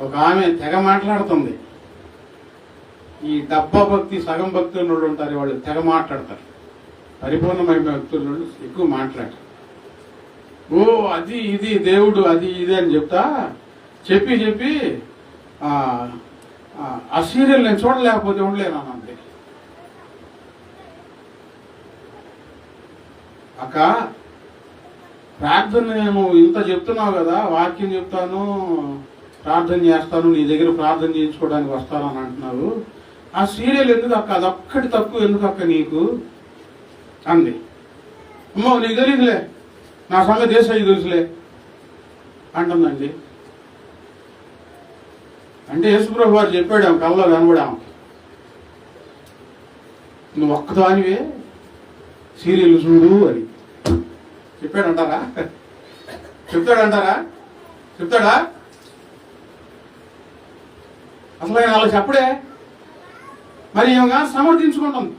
ఒక ఆమె తెగ మాట్లాడుతుంది. ఈ డబ్బా భక్తి సగం భక్తులు ఉంటారు, వాళ్ళు తెగ మాట్లాడతారు. పరిపూర్ణమైన భక్తులు ఎక్కువ మాట్లాడతారు. ఓ అది ఇది దేవుడు అది ఇది అని చెప్పి ఆ సీరియల్ నేను చూడలేకపోతే ఉండలేను అంతే. అక్క, ప్రార్థన నేను ఇంత చెప్తున్నావు కదా, వాక్యం చెప్తాను, ప్రార్థన చేస్తాను, నీ దగ్గర ప్రార్థన చేయించుకోవడానికి వస్తాను అని అంటున్నావు. ఆ సీరియల్ ఎందుకు అక్క, అదొక్కటి తక్కువ ఎందుకు అక్క నీకు అంది. అమ్మో నీకు తెలియదులే, నా సంగతి దేశాయి తెలుసులే అంటుందండి. అంటే యేసుప్రభు వారు చెప్పాడు ఆమె కళ్ళలో కనబడాము, నువ్వు ఒక్కదానివే సీరియల్ చూడు అని చెప్పాడంటారా? చెప్తాడా? అసలు ఆయన అలా చెప్పడే. మరి ఏమగా సమర్థించుకుంటుంది.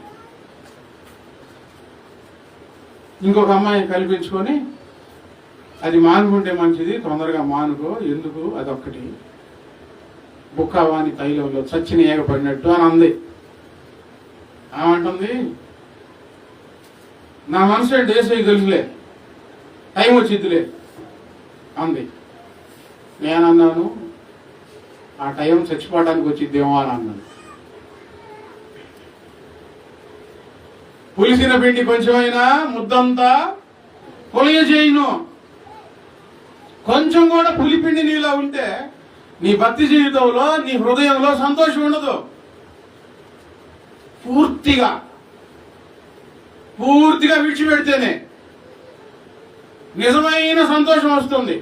ఇంకొక అమ్మాయి కల్పించుకొని, అది మానుకుంటే మంచిది, తొందరగా మానుకో, ఎందుకు అదొక్కటి బుక్కవాని తైలంలో చచ్చిన ఏగపడినట్టు అని అంది. ఏమంటుంది, నా మనసు ఏంటి ఏసై తెలుసులే, టైం వచ్చిద్దిలే అంది. నేనన్నాను, ఆ టైం చచ్చిపోవడానికి వచ్చిద్దేమో అని అన్నాను. పులిసిన పిండి కొంచెమైనా ముద్దంతా పులియ చేయను. కొంచెం కూడా పులిపిండి నీలో ఉంటే నీ భక్తి జీవితంలో, నీ హృదయంలో సంతోషం ఉండదు. పూర్తిగా విడిచిపెడితేనే నిజమైన సంతోషం వస్తుంది.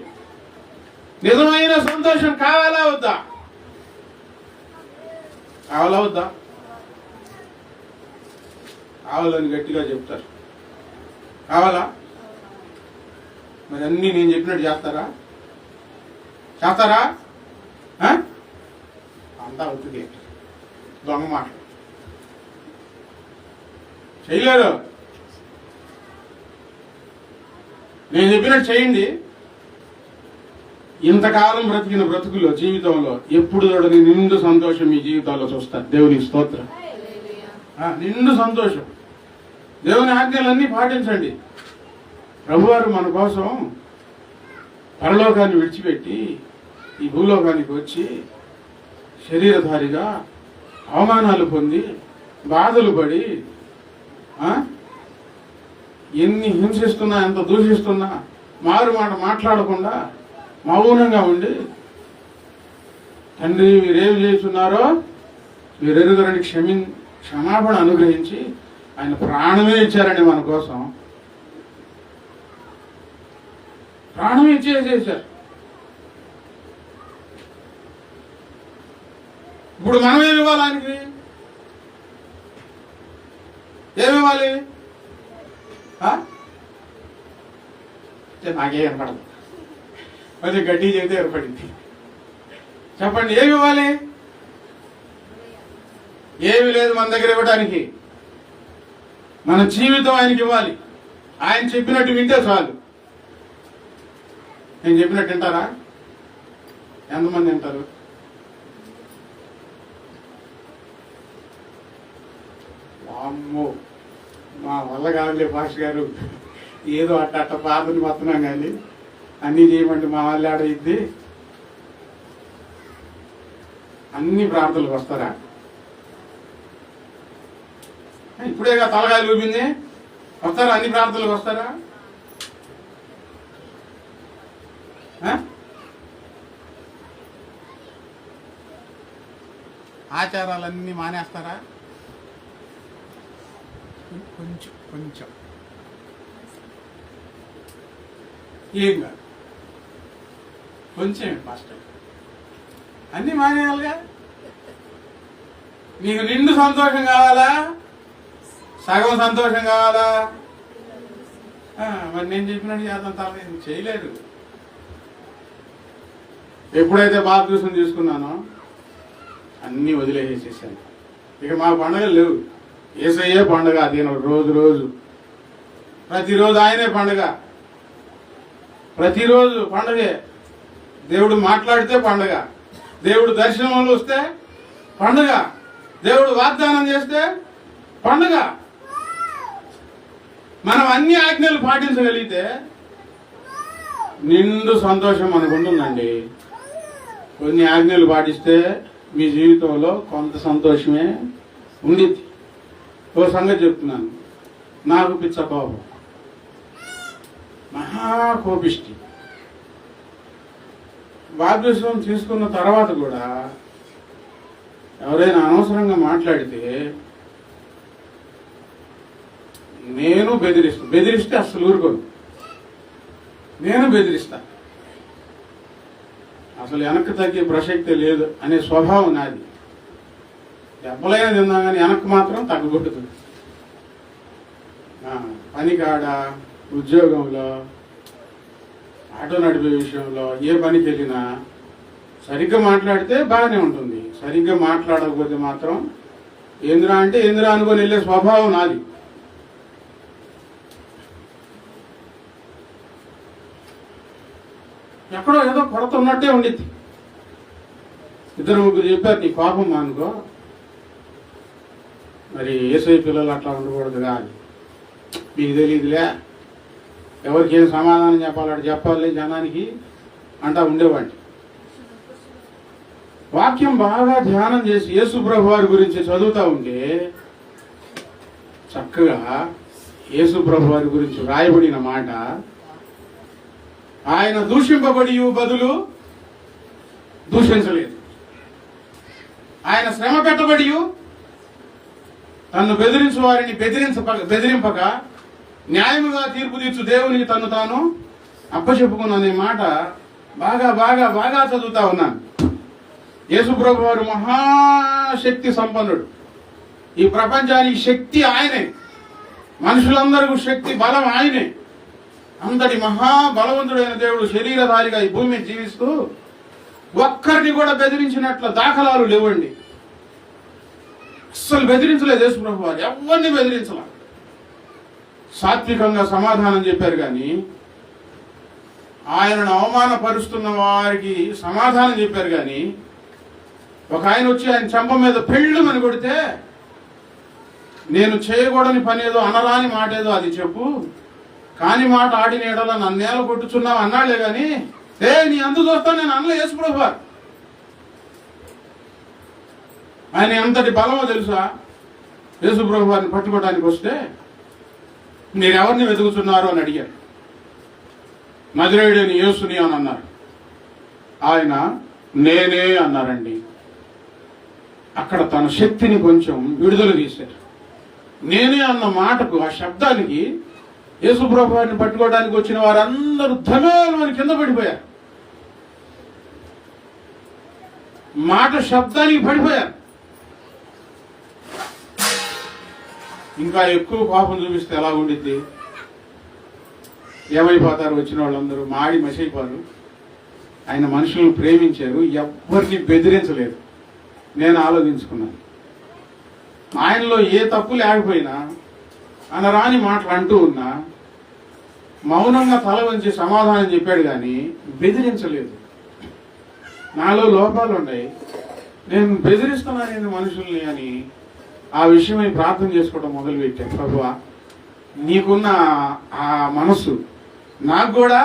నిజమైన సంతోషం కావాలా వద్దా? కావాలని గట్టిగా చెప్తారు. కావాలా? మరి అన్నీ నేను చెప్పినట్టు చేస్తారా? అంతా అవుతుంది. దొంగ మాట చేయలేరు. నేను చెప్పినట్టు చేయండి. ఇంతకాలం బ్రతికిన బ్రతుకులో, జీవితంలో ఎప్పుడు చూడని నిండు సంతోషం మీ జీవితాల్లో చూస్తారు. దేవునికి స్తోత్రం. నిండు సంతోషం. దేవుని ఆజ్ఞలన్నీ పాటించండి. ప్రభువారు మన కోసం పరలోకాన్ని విడిచిపెట్టి ఈ భూలోకానికి వచ్చి శరీరధారిగా అవమానాలు పొంది, బాధలు పడి, ఎన్ని హింసిస్తున్నా, ఎంత దూషిస్తున్నా మారు మాట మాట్లాడకుండా మౌనంగా ఉండి, తండ్రి మీరేం చేస్తున్నారో మీరెరుగురని క్షమాపణ అనుగ్రహించి ఆయన ప్రాణమే ఇచ్చారండి మన కోసం. ప్రాణం ఇచ్చేసేసారు. ఇప్పుడు మనం ఏమి ఇవ్వాలి ఆయనకి? ఏమివ్వాలి? నాకే కనపడదు, కొంచెం గట్టి చెబితే ఏర్పడింది. చెప్పండి, ఏమి ఇవ్వాలి? ఏమి లేదు మన దగ్గర ఇవ్వడానికి. మన జీవితం ఆయనకి ఇవ్వాలి. ఆయన చెప్పినట్టు వింటే చాలు. నేను చెప్పినట్టు వింటారా? ఎంతమంది వింటారు? అమ్మో, మా వల్ల కాదులే పాస్టర్ గారు, ఏదో అట్ట ప్రార్థన వస్తున్నాం కానీ అన్నీ చేయమంటే మా వాళ్ళు ఆడయిద్ది. అన్ని ప్రార్థనలకు వస్తారా? ఇప్పుడేగా తలగాయలు ఊపింది, వస్తారా? అన్ని ప్రార్థనలకు వస్తారా? ఆచారాలన్నీ మానేస్తారా? కొంచెం కొంచెం ఏం కాదు, కొంచెం పాస్టర్ అన్నీ మానేయాలిగా. నీకు నిండు సంతోషం కావాలా, సగం సంతోషం కావాలా? మరి నేను చెప్పినట్టు చేద్దాం, తల చేయలేదు. ఎప్పుడైతే బాప్తిసం తీసుకున్నానో అన్నీ వదిలేసేసాను. ఇక మా పండుగలు లేవు. యేసయ్యే పండుగ, దీని రోజు రోజు ప్రతిరోజు ఆయనే పండుగ, ప్రతిరోజు పండుగే. దేవుడు మాట్లాడితే పండుగ, దేవుడు దర్శనంలో వస్తే పండుగ, దేవుడు వాగ్దానం చేస్తే పండుగ. మనం అన్ని ఆజ్ఞలు పాటించగలిగితే నిండు సంతోషం మనకు ఉంటుందండి. కొన్ని ఆజ్ఞలు పాటిస్తే మీ జీవితంలో కొంత సంతోషమే ఉండిద్ది. ఓ సంగతి చెప్తున్నాను, నాకు పిచ్చ కోపం, మహాకోపిష్టి. బాప్తిసం తీసుకున్న తర్వాత కూడా ఎవరైనా అనవసరంగా మాట్లాడితే నేను బెదిరిస్తే అసలు ఊరుకోను. నేను బెదిరిస్తా, అసలు వెనక్కి తగ్గే ప్రసక్తే లేదు అనే స్వభావం నాది. దెబ్బలైనా తిందా కానీ వెనక్కి మాత్రం తగ్గొట్టుతుంది. పని కాడ, ఉద్యోగంలో, ఆటో నడిపే విషయంలో, ఏ పనికి వెళ్ళినా సరిగ్గా మాట్లాడితే బాగానే ఉంటుంది. సరిగ్గా మాట్లాడకపోతే మాత్రం ఏందిరా అంటే ఏందిరా అనుకొని వెళ్ళే స్వభావం నాది. ఎక్కడో ఏదో కొరత ఉన్నట్టే ఉండిద్ది. ఇద్దరు ముగ్గురు చెప్పారు, నీ కోపం అనుకో, మరి యేసయ్య పిల్లలు అట్లా ఉండకూడదుగా అని. మీకు తెలియదులే, ఎవరికి ఏం సమాధానం చెప్పాలి చెప్పాలి జనానికి అంటా ఉండేవాడిని. వాక్యం బాగా ధ్యానం చేసి యేసు ప్రభు వారి గురించి చదువుతా ఉంటే చక్కగా యేసు ప్రభు వారి గురించి రాయబడిన మాట, ఆయన దూషింపబడి బదులు దూషించలేదు, ఆయన శ్రమ పెట్టబడి తన్ను బెదిరించు వారిని బెదిరింపక న్యాయముగా తీర్పు తీర్చు దేవునికి తను తాను అప్పచెప్పుకున్ననే మాట బాగా బాగా బాగా చదువుతా ఉన్నాను. యేసు ప్రభు వారు మహాశక్తి సంపన్నుడు. ఈ ప్రపంచానికి శక్తి ఆయనే, మనుషులందరికీ శక్తి బలం ఆయనే. అంతటి మహాబలవంతుడైన దేవుడు శరీరధారిగా ఈ భూమి మీద జీవిస్తూ ఒక్కరిని కూడా బెదిరించినట్ల దాఖలాలు లేవండి. అస్సలు బెదిరించలేదు యేసు ప్రభు వారు, ఎవరిని బెదిరించలే. సాత్వికంగా సమాధానం చెప్పారు కానీ ఆయనను అవమానపరుస్తున్న వారికి సమాధానం చెప్పారు కానీ ఒక ఆయన వచ్చి ఆయన చెంప మీద పెళ్ళుమని కొడితే నేను చేయకూడని పని ఏదో, అనరాని మాట ఏదో అది చెప్పు, కాని మాట ఆడిన ఎడల నన్నేళ్ళ కొట్టుచున్నావు అన్నాళ్లే గాని నీ అందు చూస్తా నేను అనలే యేసు ప్రభు వారు. ఆయన ఎంతటి బలమో తెలుసా? యేసు ప్రభు వారిని పట్టుకోవడానికి వస్తే మీరెవరిని వెతుకుతున్నారు అని అడిగారు. నజరేయుడైన యేసుని అని అన్నారు. ఆయన నేనే అన్నారండి. అక్కడ తన శక్తిని కొంచెం విడుదల తీశారు. నేనే అన్న మాటకు, ఆ శబ్దానికి యేసు ప్రభు వారిని పట్టుకోవడానికి వచ్చిన వారందరూ ధమేలు కింద పడిపోయారు. మాట శబ్దానికి పడిపోయారు. ఇంకా ఎక్కువ కోపం చూపిస్తే ఎలా ఉండిద్ది? ఏమైపోతారు? వచ్చిన వాళ్ళందరూ మాడి మసైపోరు. ఆయన మనుషులను ప్రేమించారు, ఎవరిని బెదిరించలేదు. నేను ఆలోచించుకున్నాను, ఆయనలో ఏ తప్పు లేకపోయినా, అనరాని మాటలు అంటూ ఉన్నా మౌనంగా తల వంచి సమాధానం చెప్పాడు కానీ బెదిరించలేదు. నాలో లోపాలు ఉన్నాయి, నేను బెదిరిస్తున్నాను మనుషుల్ని అని ఆ విషయమై ప్రార్థన చేసుకోవడం మొదలుపెట్టాను. ప్రభువా, నీకున్న ఆ మనసు నాకు కూడా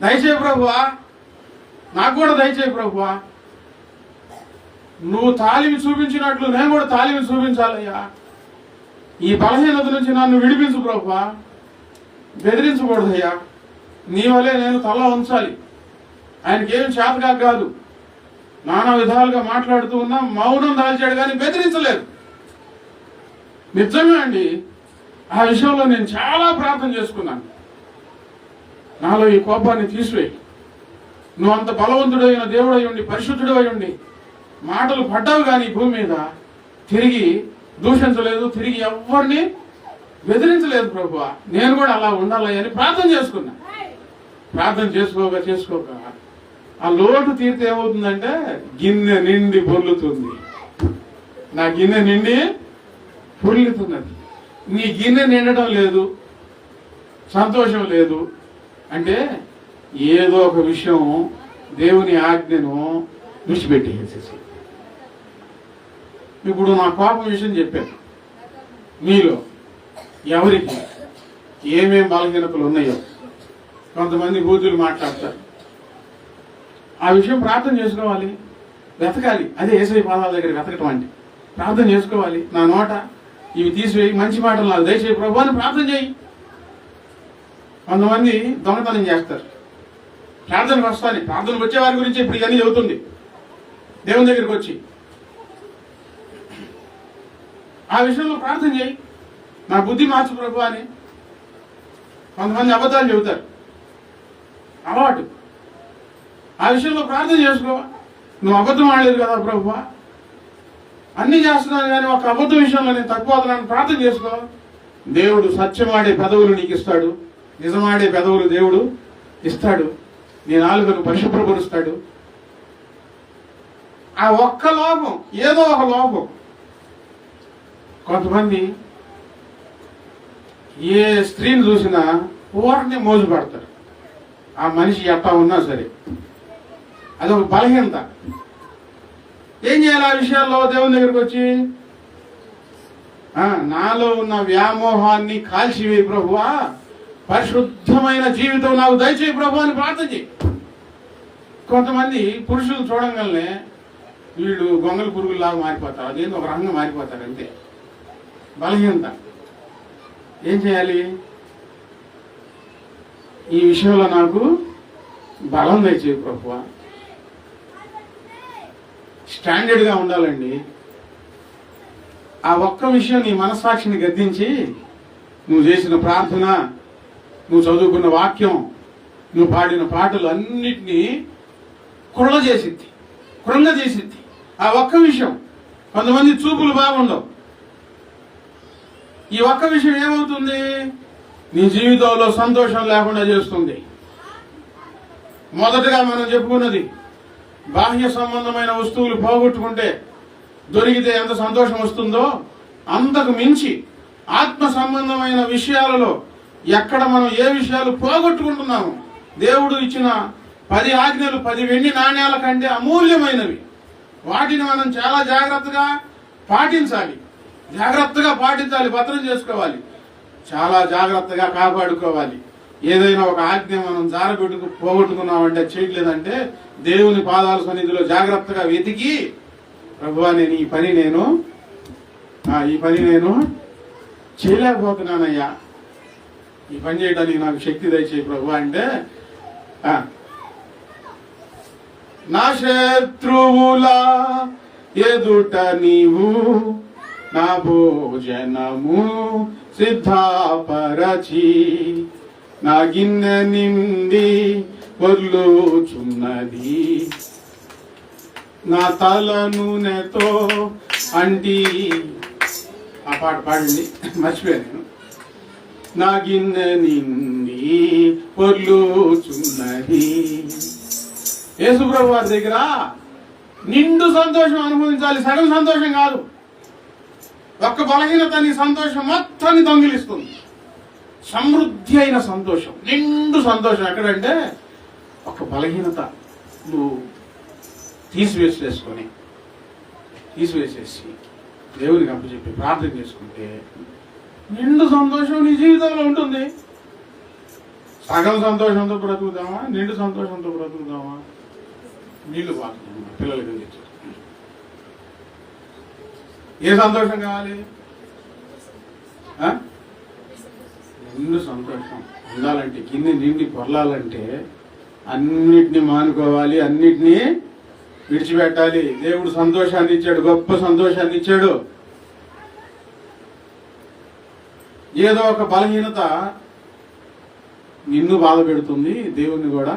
దయచేయి ప్రభువా, నాకు కూడా దయచేయి ప్రభువా. నువ్వు తాలిమి చూపించినట్లు నేను కూడా తాలిమి చూపించాలయ్యా. ఈ బలహీనత నుంచి నన్ను విడిపించు ప్రభువా, బెదిరించకూడదయ్యా. నీ వలే నేను తల ఉంచాలి. ఆయనకి ఏం చేతగా కాదు, నానా విధాలుగా మాట్లాడుతూ ఉన్నా మౌనం దాల్చాడు కానీ బెదిరించలేదు. నిజమే అండి, ఆ విషయంలో నేను చాలా ప్రార్థన చేసుకున్నాను. నాలో ఈ కోపాన్ని తీసివేయి. నువ్వు అంత బలవంతుడైన దేవుడై ఉండి, పరిశుద్ధుడు అయి ఉండి మాటలు పడ్డావు కానీ భూమి మీద తిరిగి దూషించలేదు, తిరిగి ఎవరిని బెదిరించలేదు ప్రభువా. నేను కూడా అలా ఉండాలి అని ప్రార్థన చేసుకున్నా. ప్రార్థన చేసుకోక ఆ లోటు తీరితే ఏమవుతుందంటే గిన్నె నిండి పొర్లుతుంది. నా గిన్నె నిండి పొర్లుతున్నది. నీ గిన్నె నిండడం లేదు, సంతోషం లేదు అంటే ఏదో ఒక విషయం దేవుని ఆజ్ఞను విడిచిపెట్టేసేసి. ఇప్పుడు నా కోపం విషయం చెప్పాను. మీలో ఎవరికి ఏమేం బలహీనతలు ఉన్నాయో కొంతమంది బూతులు మాట్లాడతారు. ఆ విషయం ప్రార్థన చేసుకోవాలి, వెతకాలి. అదే యేసయ్య పాదాల దగ్గర వెతకటం అంటే ప్రార్థన చేసుకోవాలి. నా నోట ఇవి తీసివేయి, మంచి మాటలు నాకు దయచేయి ప్రభు అని ప్రార్థన చేయి. కొంతమంది దొంగతనం చేస్తారు. ప్రార్థనకు వస్తాను, ప్రార్థనకు వచ్చే వారి గురించి ఇప్పుడు ఇవన్నీ చెబుతుంది. దేవుని దగ్గరికి వచ్చి ఆ విషయంలో ప్రార్థన చేయి, నా బుద్ధి మార్చు ప్రభు అని. కొంతమంది అబద్ధాలు చెబుతారు, అలవాటు. ఆ విషయంలో ప్రార్థన చేసుకో. నువ్వు అబద్ధం ఆడలేదు కదా ప్రభు, అన్ని చేస్తున్నాను కానీ ఒక అబద్ధం విషయంలో నేను తక్కువ అవుతున్నాను, ప్రార్థన చేసుకో. దేవుడు సత్యమాడే పెదవులు నీకు ఇస్తాడు, నిజమాడే పెదవులు దేవుడు ఇస్తాడు, నీ నాలుకను పరిశుభ్రపరుస్తాడు. ఆ ఒక్క లోపం, ఏదో ఒక లోపం. కొంతమంది ఏ స్త్రీని చూసినా ఊరిని మోజు పడతారు. ఆ మనిషి ఎట్టా ఉన్నా సరే అదొక బలహీనత. ఏం చేయాలి ఆ విషయాల్లో? దేవుని దగ్గరికి వచ్చి నాలో ఉన్న వ్యామోహాన్ని కాల్చివేయి ప్రభువా, పరిశుద్ధమైన జీవితం నాకు దయచేయి ప్రభు అని ప్రార్థన చేయి. కొంతమంది పురుషులు చూడంగానే వీళ్ళు గొంగళ పురుగుల్లాగా మారిపోతారు, అదేంటి ఒక రంగం మారిపోతారు అంతే. బలహీనత. ఏం చేయాలి? ఈ విషయంలో నాకు బలం దయచేయి ప్రభువా. స్టాండర్డ్గా ఉండాలండి. ఆ ఒక్క విషయం నీ మనస్సాక్షిని గద్దించి నువ్వు చేసిన ప్రార్థన, నువ్వు చదువుకున్న వాక్యం, నువ్వు పాడిన పాటలు అన్నిటినీ కృంగజేసిద్ది. ఆ ఒక్క విషయం. కొంతమంది చూపులు బాగుండవు. ఈ ఒక్క విషయం ఏమవుతుంది? నీ జీవితంలో సంతోషం లేకుండా చేస్తుంది. మొదటగా మనం చెప్పుకున్నది, బాహ్య సంబంధమైన వస్తువులు పోగొట్టుకుంటే దొరికితే ఎంత సంతోషం వస్తుందో అంతకు మించి ఆత్మ సంబంధమైన విషయాలలో ఎక్కడ మనం ఏ విషయాలు పోగొట్టుకుంటున్నాము. దేవుడు ఇచ్చిన 10 ఆజ్ఞలు 10 వెండి నాణ్యాల కంటే అమూల్యమైనవి. వాటిని మనం చాలా జాగ్రత్తగా పాటించాలి, భద్రం చేసుకోవాలి, చాలా జాగ్రత్తగా కాపాడుకోవాలి. ఏదైనా ఒక ఆజ్ఞ మనం పోగొట్టుకున్నామంటే, చేయట్లేదంటే దేవుని పాదాల సన్నిధిలో జాగ్రత్తగా వెతికి ప్రభువా నేను ఈ పని నేను చేయలేకపోతున్నానయ్యా, ఈ పని చేయడానికి నాకు శక్తి దయచేయి ప్రభు అంటే, నా శత్రువుల ఎదుట నీవు నా భోజనము సిద్ధపరచి నా గిన్నె నిండి పొర్లుచున్నది, నా తల నూనెతో అంటి. ఆ పాట పాడండి, మర్చిపోయాను. నా గిన్నె నిండి పొర్లుచున్నది. యేసుప్రభు వారి దగ్గర నిండు సంతోషం అనుభవించాలి, సగం సంతోషం కాదు. ఒక్క బలహీనత నీ సంతోషం మొత్తాన్ని దొంగిలిస్తుంది. సమృద్ధి అయిన సంతోషం, నిండు సంతోషం ఎక్కడంటే ఒక బలహీనత నువ్వు తీసివేసేసి దేవునికి అప్పచెప్పి ప్రార్థన చేసుకుంటే నిండు సంతోషం నీ జీవితంలో ఉంటుంది. సగం సంతోషంతో బ్రతుకుదామా, నిండు సంతోషంతో బ్రతుకుదామా? నీళ్లు బాగుంది పిల్లలకి ఏ సంతోషం కావాలి? నిండు సంతోషం ఉండాలంటే, గిన్నె నిండి పొరలాలంటే అన్నిటినీ మానుకోవాలి, అన్నిటినీ విడిచిపెట్టాలి. దేవుడు సంతోషాన్ని ఇచ్చాడు, గొప్ప సంతోషాన్ని ఇచ్చాడు. ఏదో ఒక బలహీనత నిన్ను బాధ పెడుతుంది, దేవుణ్ణి కూడా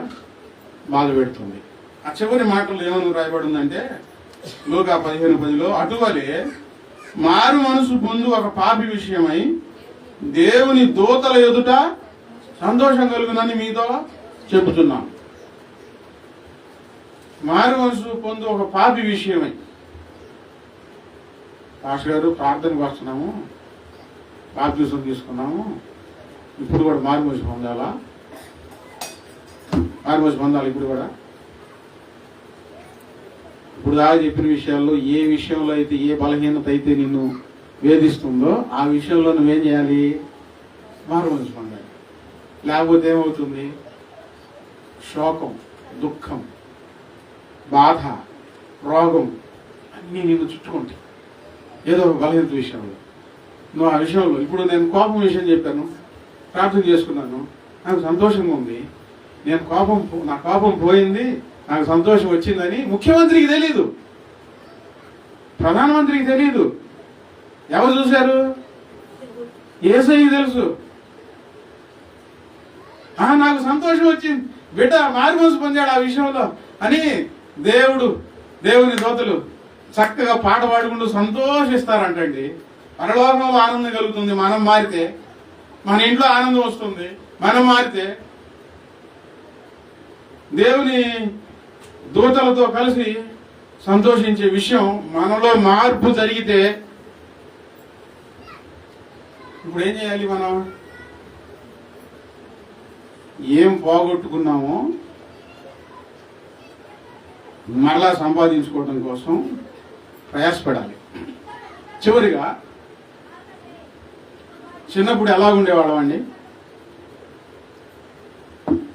బాధ పెడుతుంది. ఆ చివరి మాటలు ఏమని రాయబడి ఉందంటే లూకా 15:10, అటువలే మారు మనసు పొందు ఒక పాపి విషయమై దేవుని దూతల ఎదుట సంతోషం కలుగునని మీతో చెబుతున్నాను. మారు మనసు పొందు ఒక పాపి విషయమై. పాస్టర్ గారు ప్రార్థనకు వస్తున్నాము, బాప్తిసం తీసుకున్నాము, ఇప్పుడు కూడా మారు మనసు పొందాలా? మారు మనసు పొందాలి ఇప్పుడు కూడా. ఇప్పుడు దాకా చెప్పిన విషయాల్లో ఏ విషయంలో అయితే, ఏ బలహీనత అయితే నిన్ను వేధిస్తుందో ఆ విషయంలో నువ్వేం చేయాలి? మారు మనసు పొందాలి. లేకపోతే ఏమవుతుంది? శోకం, దుఃఖం, బాధ, రోగం అన్నీ నిన్ను చుట్టుకుంటాయి ఏదో ఒక బలహీనత విషయంలో. నువ్వు ఆ విషయంలో, ఇప్పుడు నేను కోపం విషయం చెప్పాను, ప్రార్థన చేసుకున్నాను, నాకు సంతోషంగా ఉంది, నా కోపం పోయింది, నాకు సంతోషం వచ్చిందని ముఖ్యమంత్రికి తెలీదు, ప్రధానమంత్రికి తెలీదు. ఎవరు చూశారు? యేసయ్యకి తెలుసు. నాకు సంతోషం వచ్చింది, బిడ్డ మారు మనసు పొందాడు ఆ విషయంలో అని దేవుని దూతలు చక్కగా పాట పాడుకుంటూ సంతోషిస్తారంటండి. పరలోకంలో ఆనందం కలుగుతుంది మనం మారితే, మన ఇంట్లో ఆనందం వస్తుంది మనం మారితే. దేవుని దూతలతో కలిసి సంతోషించే విషయం మనలో మార్పు జరిగితే ఇప్పుడు ఏం చేయాలి? మనం ఏం పోగొట్టుకున్నామో మరలా సంపాదించుకోవడం కోసం ప్రయాసపడాలి. చివరిగా, చిన్నప్పుడు ఎలా ఉండేవాళ్ళం అండి?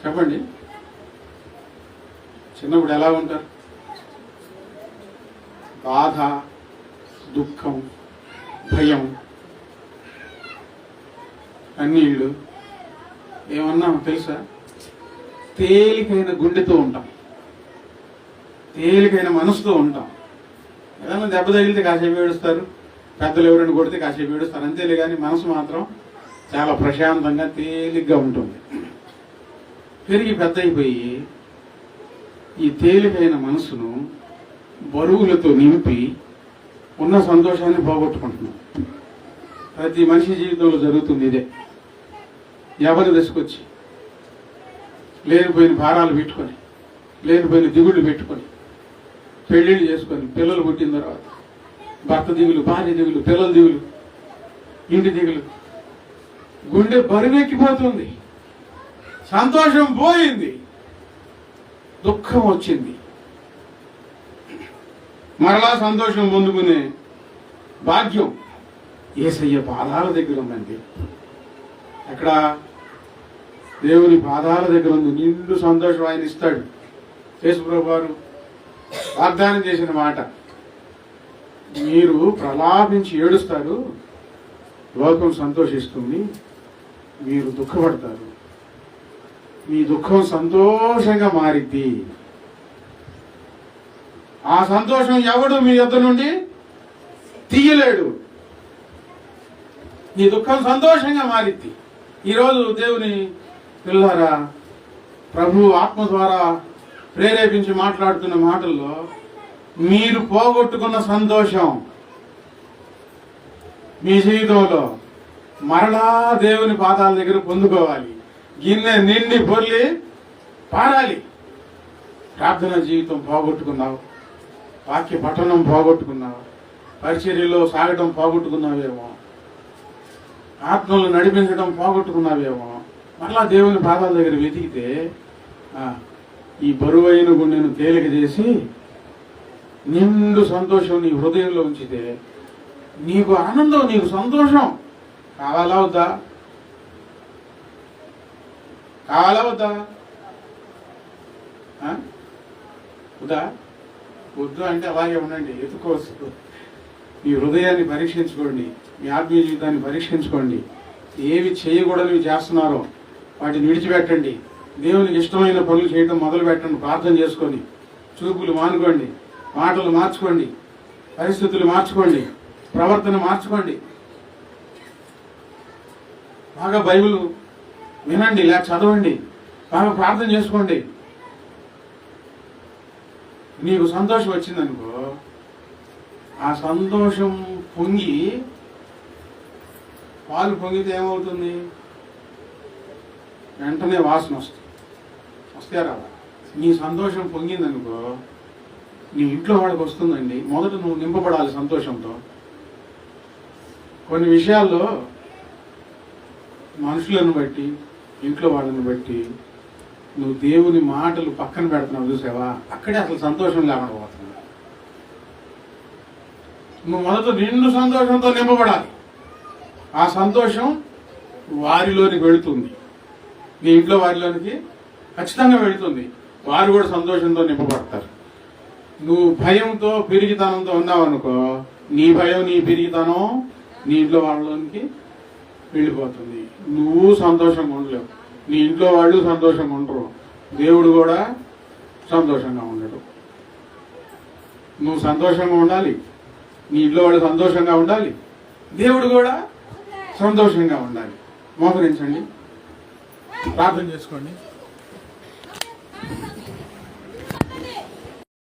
చెప్పండి, చిన్నప్పుడు ఎలా ఉంటారు? బాధ, దుఃఖం, భయం, కన్నీళ్ళు, ఏమన్నా తెలుసా? తేలికైన గుండెతో ఉంటాం, తేలికైన మనసుతో ఉంటాం. ఏదైనా దెబ్బ తగిలితే కాసేపు ఏడుస్తారు, పెద్దలు ఎవరైనా కొడితే కాసేపు ఏడుస్తారు, అంతేలే. కానీ మనసు మాత్రం చాలా ప్రశాంతంగా తేలిగ్గా ఉంటుంది. పెరిగి పెద్ద అయిపోయి ఈ తేలికైన మనసును బరువులతో నింపి ఉన్న సంతోషాన్ని పోగొట్టుకుంటున్నాం. ప్రతి మనిషి జీవితంలో జరుగుతుంది ఇదే. ఎవరి దశకొచ్చి లేనిపోయిన భారాలు పెట్టుకొని, లేనిపోయిన దిగుళ్ళు పెట్టుకొని, పెళ్లిళ్ళు చేసుకొని, పిల్లలు పుట్టిన తర్వాత భర్త దిగులు, భార్య దిగులు, పిల్లల దిగులు, ఇంటి దిగులు, గుండె బరువెక్కిపోతుంది. సంతోషం పోయింది, దుఃఖం వచ్చింది. మరలా సంతోషం పొందుకునే భాగ్యం యేసయ్య పాదాల దగ్గర ఉందండి. ఎక్కడ? దేవుని పాదాల దగ్గర ఉంది. నిండు సంతోషం ఆయన ఇస్తాడు. యేసుప్రభువు వారు వాగ్దానం చేసిన మాట, మీరు ప్రలాపించి ఏడుస్తారు, లోకం సంతోషిస్తుంది, మీరు దుఃఖపడతారు, మీ దుఃఖం సంతోషంగా మారిద్ది. ఆ సంతోషం ఎవడు మీ యొద్ద నుండి తీయలేడు. నీ దుఃఖం సంతోషంగా మారిద్ది. ఈరోజు దేవుని పిల్లలారా, ప్రభు ఆత్మ ద్వారా ప్రేరేపించి మాట్లాడుతున్న మాటల్లో మీరు పోగొట్టుకున్న సంతోషం మీ జీవితంలో మరలా దేవుని పాదాల దగ్గర పొందుకోవాలి. గిన్నె నిండి పొర్లి పారాలి. ప్రార్థన జీవితం పోగొట్టుకున్నావు, వాక్య పఠనం పోగొట్టుకున్నావు, పరిచర్యలో సాగటం పోగొట్టుకున్నావేమో, ఆత్మలు నడిపించడం పోగొట్టుకున్నావేమో. మరలా దేవుని పాదాల దగ్గర వెతికితే ఈ బరువైన గుండెను తేలిక చేసి నిండు సంతోషం నీ హృదయంలో ఉంచితే నీకు ఆనందం, నీకు సంతోషం. కావాలా వద్దా? కావాలా వద్దా? వద్దా? వద్దు అంటే అలాగే ఉండండి, ఎత్తుకోవచ్చు. మీ హృదయాన్ని పరీక్షించుకోండి, మీ ఆత్మీయ జీవితాన్ని పరీక్షించుకోండి. ఏవి చేయకూడనివి చేస్తున్నారో వాటిని విడిచిపెట్టండి. దేవునికి ఇష్టమైన పనులు చేయడం మొదలు పెట్టండి. ప్రార్థన చేసుకొని చూపులు మానుకోండి, మాటలు మార్చుకోండి, పరిస్థితులు మార్చుకోండి, ప్రవర్తన మార్చుకోండి. బాగా బైబిల్ వినండి, లేక చదవండి, బాగా ప్రార్థన చేసుకోండి. నీకు సంతోషం వచ్చిందనుకో, ఆ సంతోషం పొంగి పాలు పొంగితే ఏమవుతుంది? వెంటనే వాసన వస్తే రావా? నీ సంతోషం పొంగిందనుకో, నీ ఇంట్లో వాడికి వస్తుందండి. మొదట నువ్వు నింపబడాలి సంతోషంతో. కొన్ని విషయాల్లో మనుషులను బట్టి, ఇంట్లో వాళ్ళని బట్టి నువ్వు దేవుని మాటలు పక్కన పెడుతున్నావు చూసావా, అక్కడే అసలు సంతోషం లేకుండా పోతుంది. నువ్వు మొదట నిండు సంతోషంతో నింపబడాలి. ఆ సంతోషం వారిలోనికి వెళుతుంది, నీ ఇంట్లో వారిలోనికి ఖచ్చితంగా వెళుతుంది. వారు కూడా సంతోషంతో నింపబడతారు. నువ్వు భయంతో పిరిగితనంతో ఉన్నావు అనుకో, నీ భయం నీ పిరిగితనం నీ ఇంట్లో వాళ్ళలోనికి వెళ్ళిపోతుంది. నువ్వు సంతోషంగా ఉండలేవు, నీ ఇంట్లో వాళ్ళు సంతోషంగా ఉండరు, దేవుడు కూడా సంతోషంగా ఉండడు. నువ్వు సంతోషంగా ఉండాలి, నీ ఇంట్లో వాళ్ళు సంతోషంగా ఉండాలి, దేవుడు కూడా సంతోషంగా ఉండాలి. మోకరించండి, ప్రార్థన చేసుకోండి.